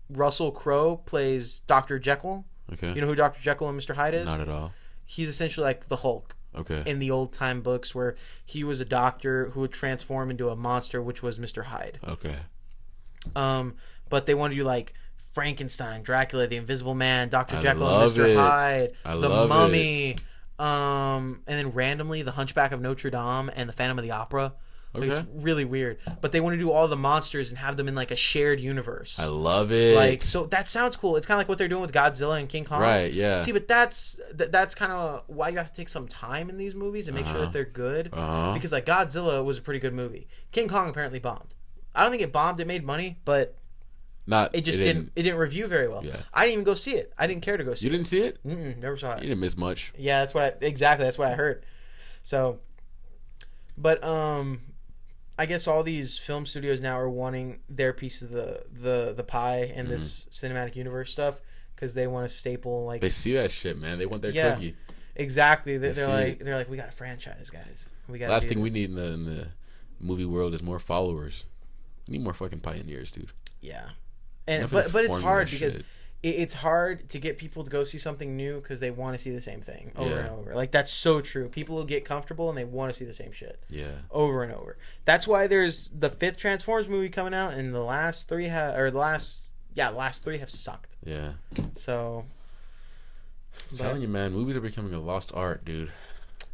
Russell Crowe plays Dr. Jekyll. Okay. You know who Dr. Jekyll and Mr. Hyde is? Not at all. He's essentially like the Hulk. Okay. In the old time books, where he was a doctor who would transform into a monster, which was Mr. Hyde. Okay. But they want to do like Frankenstein, Dracula, the Invisible Man, Dr. I Jekyll, and love Mr. it. Hyde, I the love Mummy, and then randomly the Hunchback of Notre Dame and the Phantom of the Opera. Like, Okay. it's really weird, but they want to do all the monsters and have them in like a shared universe. I love it. Like, so that sounds cool. It's kind of like what they're doing with Godzilla and King Kong. Right, yeah. See, but that's kind of why you have to take some time in these movies and make sure that they're good. Because like Godzilla was a pretty good movie. King Kong apparently bombed. I don't think it bombed. It made money, but it didn't review very well. Yeah. I didn't even go see it. I didn't care to go see it. You didn't see it? Never saw it. You didn't miss much. Yeah, that's what I heard. So, but I guess all these film studios now are wanting their piece of the pie and this cinematic universe stuff because they want to staple like they see that shit, man. They want their cookie. Exactly. They're like we got a franchise, guys. We got last thing we need in the movie world is more followers. We need more fucking pioneers, dude. Yeah, and but it's hard because it's hard to get people to go see something new because they want to see the same thing over and over. Like, that's so true. People will get comfortable and they want to see the same shit. Yeah. Over and over. That's why there's the 5th Transformers movie coming out, and the last 3 have sucked. Yeah. So. I'm telling you, man, movies are becoming a lost art, dude.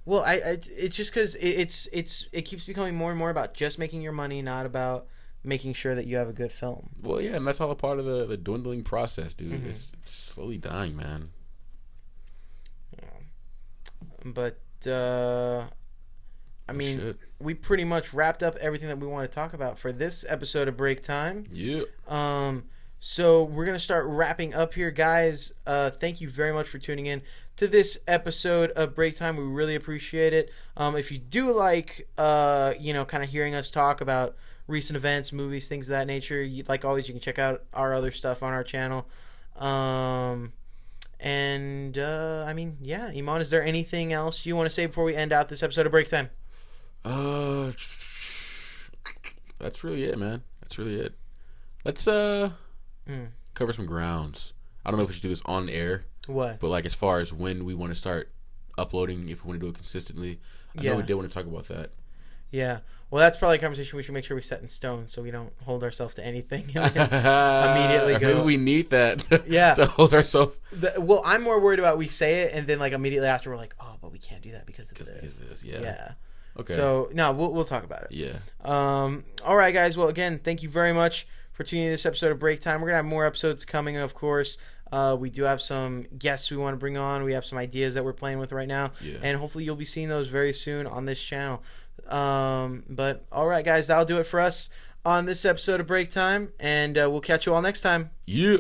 Well, it's just because it keeps becoming more and more about just making your money, not about making sure that you have a good film. Well, yeah, and that's all a part of the dwindling process, dude. It's slowly dying, man. Yeah. But I mean, we pretty much wrapped up everything that we want to talk about for this episode of Break Time. Yeah. So we're gonna start wrapping up here, guys. Thank you very much for tuning in to this episode of Break Time. We really appreciate it. If you do like, kind of hearing us talk about recent events, movies, things of that nature, like always, you can check out our other stuff on our channel. I mean, yeah, Iman, is there anything else you want to say before we end out this episode of Break Time? That's really it, man. That's really it. Let's cover some grounds. I don't know if we should do this on air. What? But like as far as when we want to start uploading, if we want to do it consistently, I know we did want to talk about that. Yeah. Well, that's probably a conversation we should make sure we set in stone so we don't hold ourselves to anything and immediately go. Maybe we need that yeah. to hold ourselves. Well, I'm more worried about we say it and then like immediately after we're like, oh, but we can't do that because of this. Yeah. Okay. So, no, we'll talk about it. Yeah. All right, guys. Well, again, thank you very much for tuning in to this episode of Break Time. We're going to have more episodes coming, of course. We do have some guests we want to bring on. We have some ideas that we're playing with right now. Yeah. And hopefully you'll be seeing those very soon on this channel. But all right, guys, that'll do it for us on this episode of Break Time. And we'll catch you all next time. Yeah.